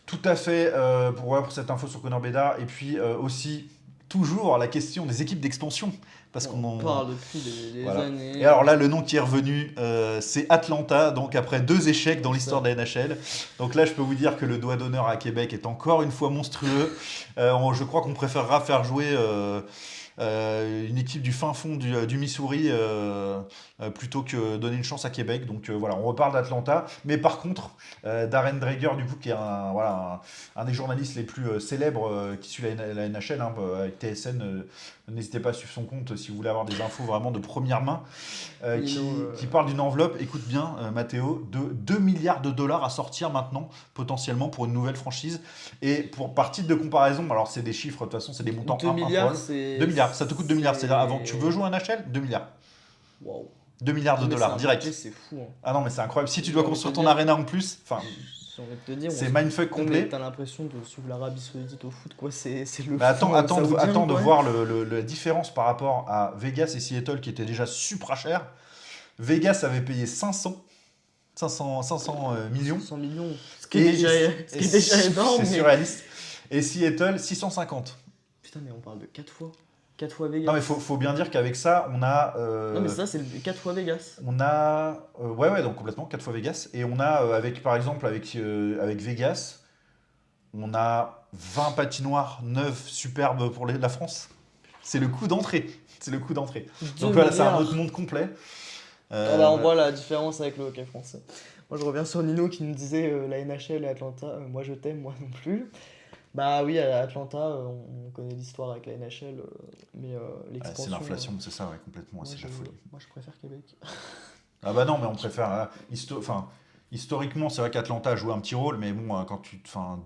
Tout à fait pour cette info sur Connor Bedard. Et puis aussi, toujours la question des équipes d'expansion. Parce qu'on On en parle depuis des Voilà. années. Et alors là, le nom qui est revenu, c'est Atlanta, donc après 2 échecs dans l'histoire de la NHL. Donc là, je peux vous dire que le doigt d'honneur à Québec est encore une fois monstrueux. Je crois qu'on préférera faire jouer une équipe du fin fond du Missouri plutôt que donner une chance à Québec. Donc voilà, on reparle d'Atlanta. Mais par contre, Darren Dreger, du coup, qui est un des journalistes les plus célèbres qui suit la NHL, hein, avec TSN, n'hésitez pas à suivre son compte si vous voulez avoir des infos vraiment de première main, qui parle d'une enveloppe, écoute bien Mathéo, de 2 milliards de dollars à sortir maintenant, potentiellement pour une nouvelle franchise. Et par titre de comparaison, alors c'est des chiffres, de toute façon, c'est des montants 2 milliards, improbables. c'est. 2 milliards, ça te coûte 2 milliards. C'est-à-dire, avant, tu veux jouer à NHL 2 milliards. Waouh. 2 milliards de Mais dollars, c'est un direct. budget, C'est fou. Hein. Ah non, mais c'est incroyable. Si tu dois J'ai envie construire de ton te dire- arena en plus, enfin, J'ai envie de te dire. c'est mindfuck Non, mais complet. t'as l'impression de suivre l'Arabie Saoudite au foot, quoi. C'est le. Mais attends, foot saoudien, attends de quoi. voir la différence par rapport à Vegas et Seattle qui étaient déjà supra chers. Vegas avait payé 500 millions. 100 millions. Ce qui est déjà énorme. C'est Mais... surréaliste. Et Seattle, 650. Putain, mais on parle de 4 fois. 4 fois Vegas. Non, mais faut bien dire qu'avec ça, on a. Non, mais ça, c'est 4 fois Vegas. On a. Ouais, donc complètement, 4 fois Vegas. Et on a, par exemple, avec Vegas, on a 20 patinoires neuves superbes pour la France. C'est le coût d'entrée. C'est le coût d'entrée. 2 Donc voilà, c'est un milliards. autre monde complet. Ah bah, on voit la différence avec le hockey français. Moi, je reviens sur Nino qui nous disait la NHL et Atlanta, moi je t'aime, moi non plus. Bah oui, à Atlanta, on connaît l'histoire avec la NHL, mais l'expansion. C'est l'inflation, c'est ça, ouais, complètement. C'est la folie. Moi, je préfère Québec. Ah bah non, mais on préfère. Historiquement, c'est vrai qu'Atlanta a joué un petit rôle, mais bon, quand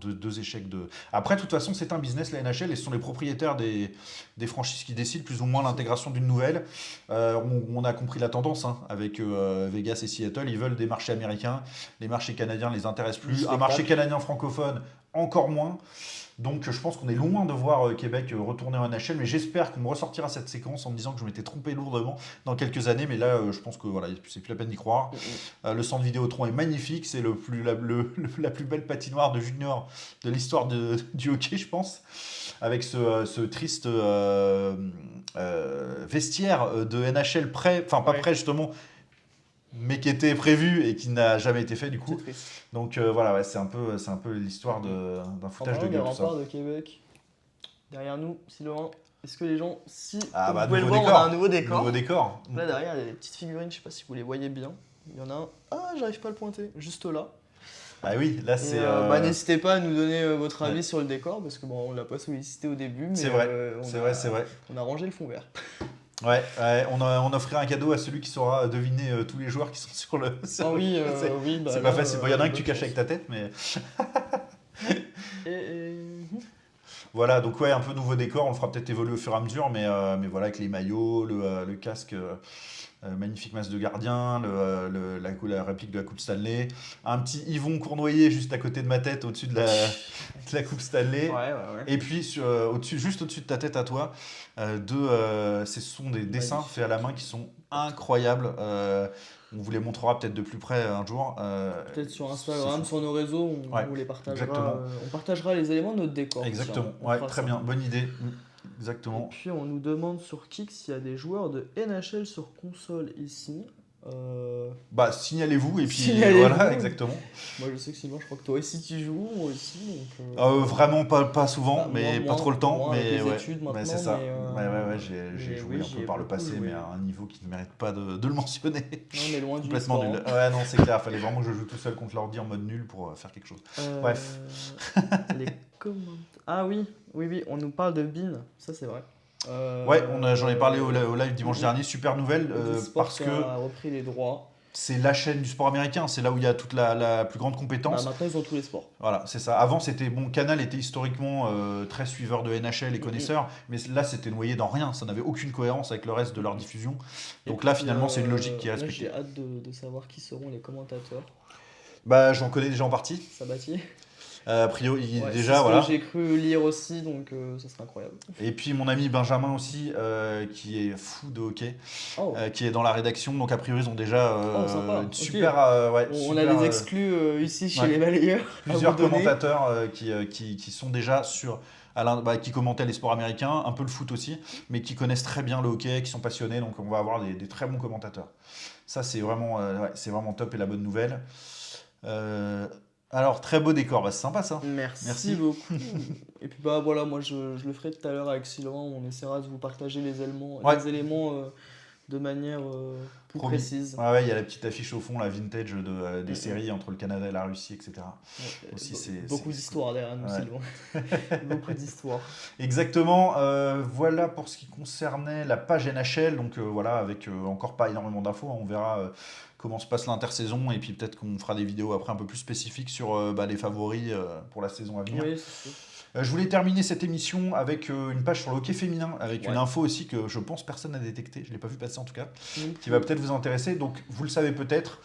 deux échecs de. Après, de toute façon, c'est un business, la NHL, et ce sont les propriétaires des franchises qui décident plus ou moins l'intégration d'une nouvelle. On a compris la tendance hein, avec Vegas et Seattle. Ils veulent des marchés américains. Les marchés canadiens ne les intéressent plus. Un marché canadien francophone, encore moins. Donc je pense qu'on est loin de voir Québec retourner en NHL, mais j'espère qu'on me ressortira cette séquence en me disant que je m'étais trompé lourdement dans quelques années, mais là je pense que voilà, c'est plus la peine d'y croire. Le centre Vidéotron est magnifique, c'est la plus belle patinoire de junior de l'histoire du hockey, je pense, avec ce triste vestiaire de NHL prêt, enfin pas Ouais. prêt justement, mais qui était prévu et qui n'a jamais été fait du C'est coup. triste. Donc voilà, ouais, c'est un peu l'histoire d'un En foutage de parlant des gueule tout ça. remparts de Québec, derrière nous, si loin, est-ce que les gens, Ah comme bah vous pouvez le nouveau voir, on a décor. un nouveau décor. Nouveau décor. Là derrière, il y a des petites figurines, je sais pas si vous les voyez bien. Il y en a un, ah j'arrive pas à le pointer, juste là. Ah oui, là Et, c'est. n'hésitez pas à nous donner votre avis Ouais. sur le décor, parce que bon, on l'a pas sollicité au début, mais C'est vrai, on c'est a- vrai, c'est vrai. on a rangé le fond vert. Ouais, on offrira un cadeau à celui qui saura deviner tous les joueurs qui sont sur le. Ah oui, c'est oui, bah c'est là, pas facile. Bon, il y en a un que tu bonne caches avec chance. ta tête, mais. Et- Voilà, donc ouais, un peu nouveau décor. On le fera peut-être évoluer au fur et à mesure, mais voilà, avec les maillots, le casque. Magnifique masse de gardien, la réplique de la Coupe Stanley, un petit Yvon Cournoyer juste à côté de ma tête au-dessus de la Coupe Stanley. Ouais. Et puis juste au-dessus de ta tête à toi, ce sont des dessins Magnifique. faits à la main qui sont incroyables. On vous les montrera peut-être de plus près un jour. Peut-être sur C'est Instagram, fou. sur nos réseaux, Ouais, on les partagera. exactement. On partagera les éléments de notre décor. Exactement, Tiens, on ouais, fera très ça. bien, bonne idée. Et Exactement. puis on nous demande sur Kik s'il y a des joueurs de NHL sur console ici. Bah signalez-vous et puis Signalez-vous. voilà, exactement. Moi je sais que Sylvain, je crois que toi aussi tu joues, moi aussi. Donc, Vraiment pas souvent, bah, mais moins- pas trop le temps. moins avec Mais les ouais, études mais c'est maintenant, ça. mais, Ouais, j'ai mais joué oui, un j'y peu ai par le beaucoup passé, joué. mais à un niveau qui ne mérite pas de le mentionner. Non, on est loin du Complètement e-sport, nul. hein. Ouais, non, c'est clair, fallait vraiment que je joue tout seul contre l'ordi en mode nul pour faire quelque chose. Bref. Les commentaires. Ah oui, on nous parle de Bean, ça c'est vrai. Ouais, j'en ai parlé au live dimanche dernier, super nouvelle, e-sport parce qui que a repris les droits. c'est la chaîne du sport américain, c'est là où il y a toute la plus grande Bah, compétence. maintenant ils ont tous les sports. Voilà, c'est ça. Avant, Canal était historiquement très suiveur de NHL et connaisseur, mais là, c'était noyé dans rien. Ça n'avait aucune cohérence avec le reste de leur diffusion. Et Donc là, puis, finalement, c'est une logique qui est là, respectée. j'ai hâte de savoir qui seront les commentateurs. Bah, j'en connais déjà en partie. Sabatier. A priori, Ouais, déjà, c'est ce voilà. que j'ai cru lire aussi, donc ça serait incroyable. Et puis mon ami Benjamin aussi, qui est fou de hockey, Oh, qui est dans la rédaction. Donc a priori, ils ont déjà Oh, sympa, une ok. super, on a des exclus ici chez ouais. les balayeurs. à plusieurs vous donner. commentateurs qui sont déjà qui commentaient les sports américains, un peu le foot aussi, mais qui connaissent très bien le hockey, qui sont passionnés. Donc on va avoir des très bons commentateurs. Ça, c'est vraiment top et la bonne nouvelle. Alors, très beau décor, bah, c'est sympa ça. Merci beaucoup. Et puis bah voilà, moi je le ferai tout à l'heure avec Sylvain, on essaiera de vous partager les éléments, Ouais. de manière plus Promis. précise. Ouais, il y a la petite affiche au fond, la vintage des Mhm. séries entre le Canada et la Russie, etc. Ouais, Aussi, beaucoup c'est d'histoires derrière nous, Ouais. Sylvain. Beaucoup d'histoires. Exactement. Voilà pour ce qui concernait la page NHL. Donc voilà, avec encore pas énormément d'infos. On verra comment se passe l'intersaison et puis peut-être qu'on fera des vidéos après un peu plus spécifiques sur les favoris pour la saison à venir. Oui, c'est sûr. Je voulais terminer cette émission avec une page sur le hockey féminin, avec une Ouais. info aussi que je pense personne n'a détectée, je ne l'ai pas vu passer en tout cas, Donc, qui va peut-être vous intéresser. Donc vous le savez peut-être,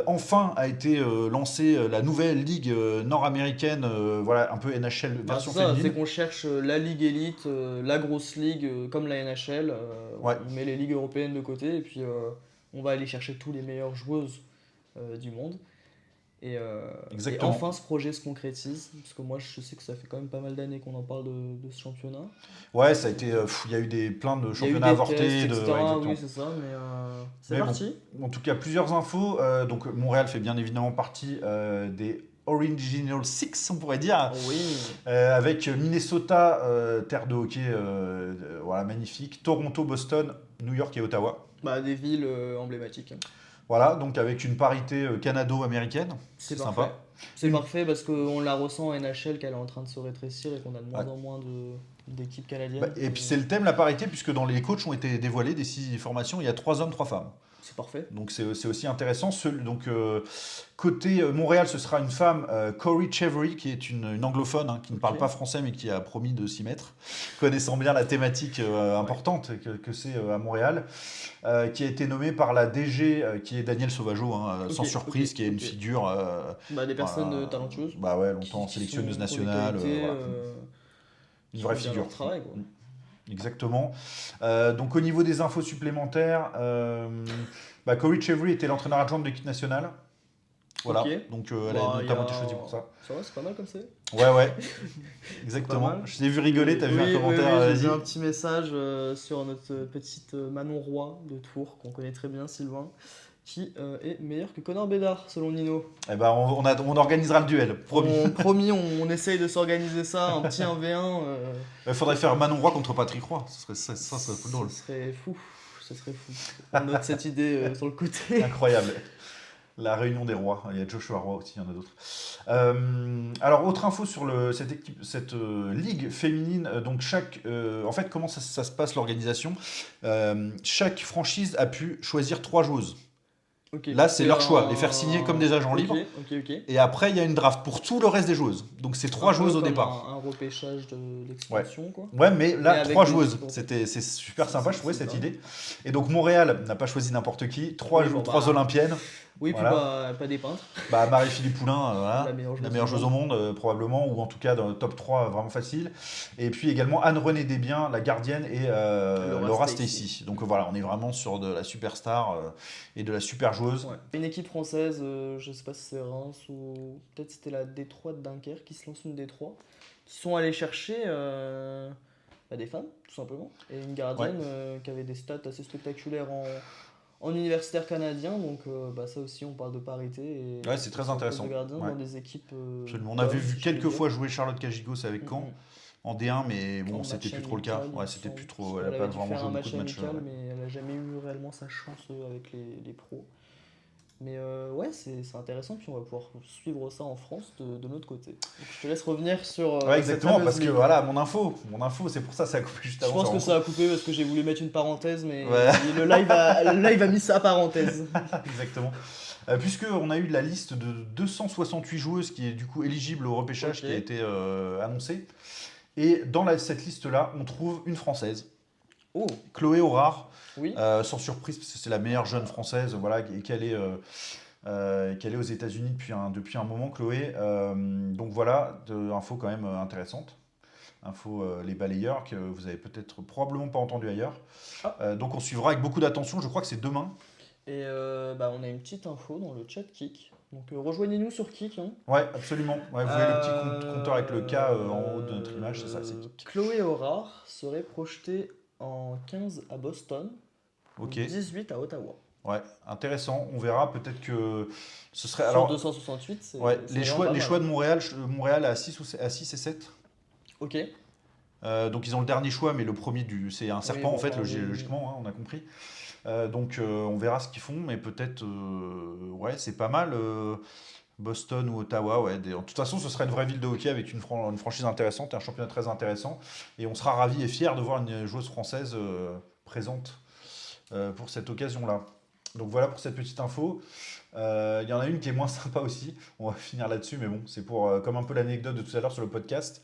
enfin a été lancée la nouvelle ligue nord-américaine, voilà, un peu NHL bah, version c'est ça, c'est féminine. qu'on cherche la ligue élite, la grosse ligue comme la NHL. Ouais. On met les ligues européennes de côté et puis on va aller chercher tous les meilleures joueuses du monde. Et Exactement. enfin, ce projet se concrétise, parce que moi je sais que ça fait quand même pas mal d'années qu'on en parle de ce championnat. Ouais, ça a été, il y a eu plein de Il y a eu championnats des avortés. tests, etc. Ouais, exactement. Oui, c'est ça, mais c'est Mais bon. parti. En tout cas, plusieurs infos. Donc Montréal fait bien évidemment partie des Original Six, on pourrait dire. Oui, Avec Minnesota, terre de hockey, voilà, magnifique. Toronto, Boston, New York et Ottawa. bah, des villes emblématiques. Hein. Voilà, donc avec une parité canado-américaine. C'est C'est parfait. sympa. C'est parfait parce qu'on la ressent en NHL qu'elle est en train de se rétrécir et qu'on a de moins Ouais. en moins d'équipes canadiennes. Bah, et puis c'est le thème, la parité, puisque dans les coachs ont été dévoilés des 6 formations, il y a 3 hommes, 3 femmes. C'est parfait. Donc c'est aussi intéressant. Côté Montréal, ce sera une femme, Corey Chevery, qui est une anglophone, hein, qui ne parle Ok. pas français, mais qui a promis de s'y mettre, connaissant bien la thématique importante que c'est à Montréal, qui a été nommée par la DG, qui est Daniel Sauvageau, hein, Ok, sans surprise, ok, qui est une ok. figure Bah, des personnes voilà, talentueuses bah ouais, longtemps qui sélectionneuse sont pour des nationale, qualités, voilà, une qui vraie font bien figure. leur travail, quoi. Exactement. Donc au niveau des infos supplémentaires, Corey Chevery était l'entraîneur adjoint de l'équipe nationale. Voilà, Ok. donc elle a Bah, notamment été choisie pour ça. Ça va, c'est pas mal comme c'est. Ouais, C'est pas exactement. mal. Je t'ai vu rigoler, t'as vu un Oui, commentaire, oui, j'ai vas-y. vu un petit message sur notre petite Manon Roy de Tours, qu'on connaît très bien, Sylvain, qui est meilleur que Connor Bédard, selon Nino. Eh ben, on organisera le duel, promis. Promis, on essaye de s'organiser ça, un petit 1v1. Il faudrait faire Manon Roy contre Patrick Roy, ça serait fou drôle. Ce serait fou, ce serait fou. On note cette idée sur le côté. Incroyable. La réunion des rois, il y a Joshua Roy aussi, il y en a d'autres. Alors, autre info sur cette ligue féminine. Donc, en fait, comment ça se passe l'organisation? Chaque franchise a pu choisir 3 joueuses. Ok, Là, c'est leur choix, les faire signer comme des agents libres. Ok. Et après, il y a une draft pour tout le reste des joueuses. Donc, c'est 3 joueuses au départ. Un repêchage de l'expansion, quoi. Ouais, mais là, Mais avec 3 des joueuses. équipes, en fait. C'est super sympa, je trouvais, C'est cette dingue. idée. Et donc, Montréal n'a pas choisi n'importe qui. 3 Oui, bon, olympiennes. Oui, Voilà. puis pas des peintres. Marie-Philippe Poulain, voilà, La meilleure la meilleure joueuse au monde, probablement, ou en tout cas dans le top 3, vraiment facile. Et puis également Anne-Renée Desbiens, la gardienne, et Laura Stacey. Donc voilà, on est vraiment sur de la superstar et de la super joueuse. Ouais. Une équipe française, je sais pas si c'est Reims ou peut-être c'était la Détroit de Dunkerque qui se lance une Détroit, qui sont allés chercher des femmes, tout simplement. Et une gardienne qui avait des stats assez spectaculaires en universitaire canadien, donc ça aussi on parle de parité. Et Ouais, c'est très intéressant. De gardien Ouais. dans des équipes. Absolument. On avait vu si je puis quelques dire. fois jouer Charlotte Cagigos avec Caen en D1, mais bon, En c'était match plus trop le cas. amical, Ouais, il c'était me plus semble. trop. Elle Elle a pas avait dû vraiment faire joué un beaucoup match de matchs. amical, mais elle a jamais eu réellement sa chance avec les pros. Mais ouais, c'est intéressant, puis on va pouvoir suivre ça en France de notre côté. Donc je te laisse revenir sur. Ouais, exactement, cette parce que fameuse ligue. voilà, mon info, c'est pour ça que ça a coupé juste Je avant. pense que ça a coupé parce que j'ai voulu mettre une parenthèse, mais Ouais. le live a mis sa parenthèse. Exactement. Puisqu'on a eu la liste de 268 joueuses qui est du coup éligible au repêchage Ok. qui a été annoncée. Et dans cette liste-là, on trouve une Française, Oh, Chloé Aurard, oui. sans surprise, parce que c'est la meilleure jeune Française, voilà, et qu'elle est aux États-Unis depuis un moment, Chloé. Donc voilà, info quand même intéressante. Info les balayeurs que vous avez peut-être probablement pas entendu ailleurs. Ah. Donc on suivra avec beaucoup d'attention, je crois que c'est demain. Et on a une petite info dans le chat Kik. Donc rejoignez-nous sur Kik. Hein. Ouais, absolument. Ouais, vous voyez le petit compteur avec le K en haut de notre image, c'est ça, c'est Kik. Chloé Aurard serait projetée en 15 à Boston, Ok, 18 à Ottawa. ouais, intéressant. On verra peut-être que ce serait. Sur Alors, 268, c'est ouais, c'est les vraiment choix, pas les mal. choix de Montréal, Montréal à 6 et 7. Ok. Donc ils ont le dernier choix, mais le premier c'est un serpent bon, en fait, enfin, oui. logiquement, hein, on a compris. Donc on verra ce qu'ils font, mais peut-être, ouais, c'est pas mal. Boston ou Ottawa, ouais. De toute façon, ce serait une vraie ville de hockey avec une franchise intéressante et un championnat très intéressant. Et on sera ravis et fiers de voir une joueuse française présente pour cette occasion-là. Donc voilà pour cette petite info. Il y en a une qui est moins sympa aussi. On va finir là-dessus, mais bon, c'est pour comme un peu l'anecdote de tout à l'heure sur le podcast.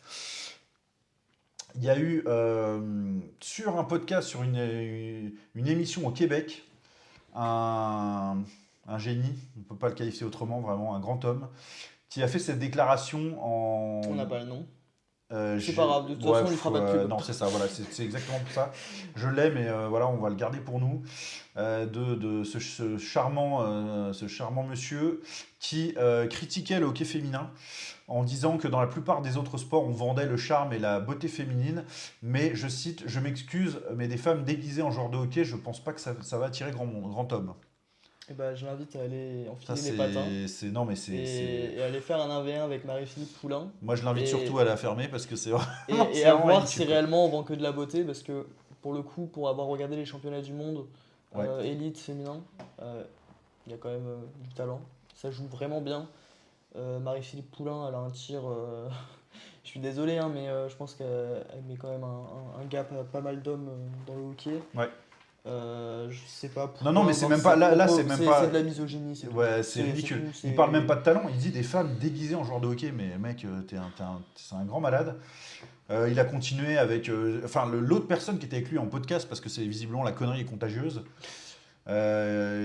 Il y a eu sur un podcast, sur une émission au Québec, un génie, on ne peut pas le qualifier autrement, vraiment un grand homme, qui a fait cette déclaration en. On n'a pas le nom. C'est C'est pas grave, de toute façon, on lui fera pas de pub. non, c'est ça, voilà, c'est exactement pour ça. Je l'ai, mais voilà, on va le garder pour nous. De ce charmant monsieur qui critiquait le hockey féminin en disant que dans la plupart des autres sports, on vendait le charme et la beauté féminine. Mais, je cite, je m'excuse, mais des femmes déguisées en joueurs de hockey, je pense pas que ça va attirer grand homme. Et je l'invite à aller Ça, enfiler les patins non, mais et aller faire un 1v1 avec Marie-Philippe Poulain. Moi, je l'invite Et- surtout à la fermer parce que c'est vraiment. Et c'est à vraiment voir ridicule, si quoi. réellement on vend que de la beauté, parce que pour le coup, pour avoir regardé les championnats du monde Ouais. élite féminin, il y a quand même du talent. Ça joue vraiment bien. Marie-Philippe Poulain, elle a un tir. Je suis désolé, hein, mais je pense qu'elle met quand même un gap à pas mal d'hommes dans le hockey. Ouais. Je sais pas Non, non, pourquoi mais c'est avoir même ça pas. Là, propos, c'est même pas. c'est de la misogynie, c'est tout. Ouais, c'est C'est ridicule. tout, Il c'est... parle même pas de talent, il dit des femmes déguisées en joueurs de hockey, mais mec, c'est un grand malade. Il a continué avec. Enfin, l'autre personne qui était avec lui en podcast, parce que c'est visiblement la connerie est contagieuse,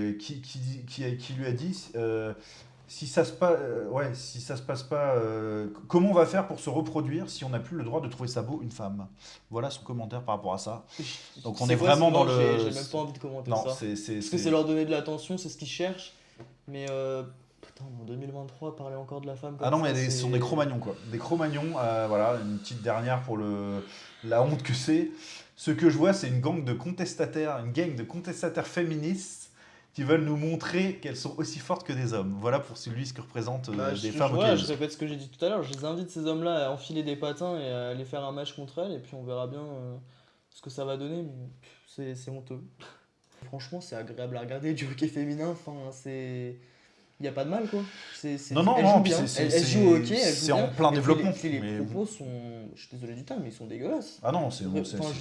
qui lui a dit si ça se passe, ouais, si ça se passe pas, comment on va faire pour se reproduire si on n'a plus le droit de trouver ça beau une femme? Voilà son commentaire par rapport à ça. Donc on C'est est quoi, vraiment dans Sylvain? le. J'ai même pas envie de commenter Non, ça. c'est. Parce que c'est leur donner de l'attention, c'est ce qu'ils cherchent. Mais putain, en 2023, parler encore de la femme Ah comme non, ça, mais ce sont des Cro-Magnons, quoi. Des Cro-Magnons, voilà, une petite dernière pour la honte que c'est. Ce que je vois, c'est une gang de contestataires féministes qui veulent nous montrer qu'elles sont aussi fortes que des hommes. Voilà pour celui ce que représentent Bah, des femmes voilà, je hockeyeuses. répète ce que j'ai dit tout à l'heure. Je les invite, ces hommes-là, à enfiler des patins et à aller faire un match contre elles. Et puis on verra bien ce que ça va donner. Mais c'est honteux. Franchement, c'est agréable à regarder du hockey féminin. Enfin, c'est. Il n'y a pas de mal, quoi. Non, non, elles non, jouent puis bien. c'est- Elles c'est- jouent au hockey, elles c'est jouent en bien. plein Et puis développement, Puis les mais- propos sont. Je suis désolé du terme, mais ils sont dégueulasses. Ah non, c'est bon. Enfin, je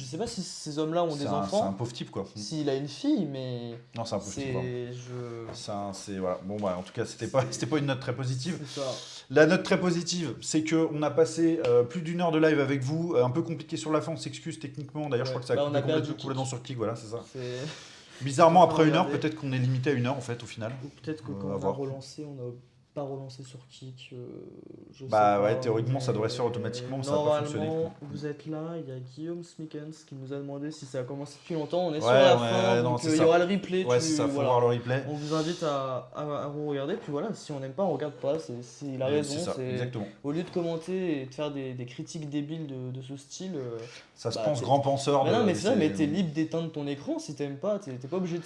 sais pas si ces hommes-là ont des C'est un enfants. pauvre type, quoi. S'il a une fille, mais. Non, c'est un pauvre type, quoi. Je. Voilà. Bon, bah, en tout cas, c'était pas une note très positive. C'est ça. La note très positive, c'est qu'on a passé plus d'une heure de live avec vous. Un peu compliqué sur la fin, on s'excuse techniquement. D'ailleurs, je Ouais. crois que ça a Bah, on a coupé perdu complètement sur Kik, voilà, c'est ça. C'est. Bizarrement, Faut après une heure, regarder. peut-être qu'on est limité à une heure, en fait, au final. Ou peut-être que À quand on a voir. relancé, on n'a pas relancé sur Kik. Je sais Bah pas, ouais, théoriquement, ça mais devrait se faire automatiquement, mais ça n'a pas fonctionné. Normalement, vous êtes là, il y a Guillaume Smikens qui nous a demandé si ça a commencé depuis longtemps. On est sur Ouais, la ouais, fin, non, donc c'est il y ça. aura le replay. Ouais, c'est ça, faut voilà. voir le replay. On vous invite à regarder. Puis voilà, si on n'aime pas, on regarde pas. Il a raison. C'est ça, exactement. Au lieu de commenter et de faire des critiques débiles de ce style. Ça se Bah, pense t'es- grand penseur. Mais non, mais c'est ça, mais c'est- t'es libre d'éteindre ton écran si t'aimes pas. T'es pas obligé de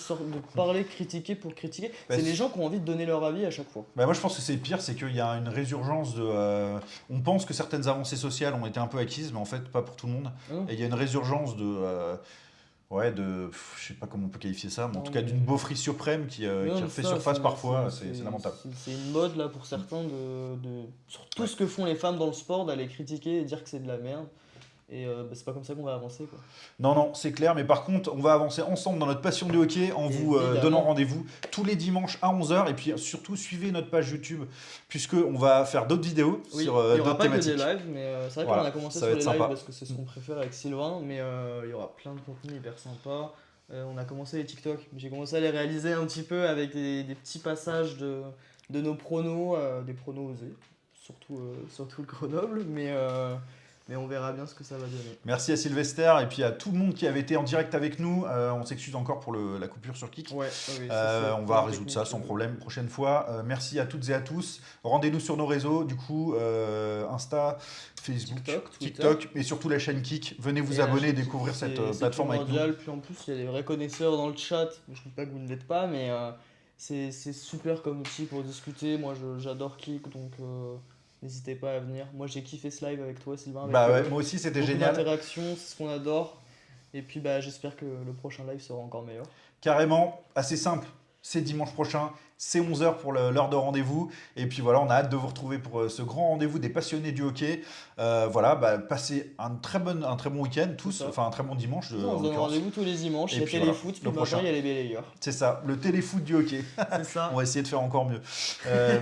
parler, critiquer pour critiquer. Bah, C'est les gens qui ont envie de donner leur avis à chaque fois. Bah moi je pense que c'est pire, c'est qu'il y a une résurgence de... on pense que certaines avancées sociales ont été un peu acquises, mais en fait pas pour tout le monde. Ah non. Et il y a une résurgence de... je sais pas comment on peut qualifier ça, mais en Non, tout cas mais- d'une beaufrie suprême qui Non, mais refait ça, surface parfois, c'est lamentable. C'est une mode là pour certains sur tout ce que font les femmes dans le sport, d'aller critiquer et dire que c'est de la merde. Et bah, c'est pas comme ça qu'on va avancer, quoi. Non, non, c'est clair, mais par contre, on va avancer ensemble dans notre passion du hockey en vous Évidemment. donnant rendez-vous tous les dimanches à 11h. Et puis surtout, suivez notre page YouTube, puisqu'on va faire d'autres vidéos Oui, sur il y aura d'autres pas que thématiques. des lives, mais c'est vrai Voilà, qu'on a commencé ça sur va les être lives sympa. parce que c'est ce qu'on préfère avec Sylvain, mais il y aura plein de contenus hyper sympas. On a commencé les TikTok, j'ai commencé à les réaliser un petit peu avec des petits passages de nos pronos, des pronos osés, surtout le Grenoble, mais on verra bien ce que ça va donner. Merci à Sylvester et puis à tout le monde qui avait été en direct avec nous. On s'excuse encore pour la coupure sur Kik. Ouais, oui, On va résoudre ça sans problème prochaine fois. Merci à toutes et à tous. Rendez-nous sur nos réseaux, du coup, Insta, Facebook, TikTok, Twitter. TikTok et surtout la chaîne Kik. Venez vous Et la abonner, chaîne découvrir Kik, cette c'est plateforme avec nous. primordial. Puis en plus, il y a des vrais connaisseurs dans le chat. Je ne dis pas que vous ne l'êtes pas, mais c'est super comme outil pour discuter. Moi, j'adore Kik, donc n'hésitez pas à venir. Moi, j'ai kiffé ce live avec toi, Sylvain. Avec Bah ouais, moi aussi c'était beaucoup génial. d'interactions, c'est ce qu'on adore. Et puis, bah, j'espère que le prochain live sera encore meilleur. Carrément, assez simple. C'est dimanche prochain, c'est 11h pour l'heure de rendez-vous. Et puis voilà, on a hâte de vous retrouver pour ce grand rendez-vous des passionnés du hockey. Voilà, passez un très bon week-end tous, C'est ça. enfin un très bon dimanche. On en se donne l'occurrence. rendez-vous tous les dimanches. Et Il y a puis téléfoot, voilà, puis le le prochain. matin, il y a les balayeurs. C'est ça, le téléfoot du hockey. C'est ça. On va essayer de faire encore mieux.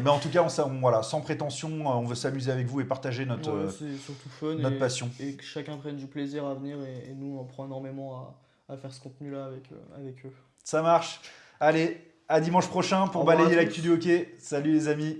Mais en tout cas, voilà, sans prétention, on veut s'amuser avec vous et partager notre, Ouais, c'est surtout fun. notre passion. Et que chacun prenne du plaisir à venir. Et nous, on prend énormément à faire ce contenu-là avec eux. Ça marche. Allez, à dimanche prochain pour Au revoir à balayer tous. l'actu du hockey. Salut les amis.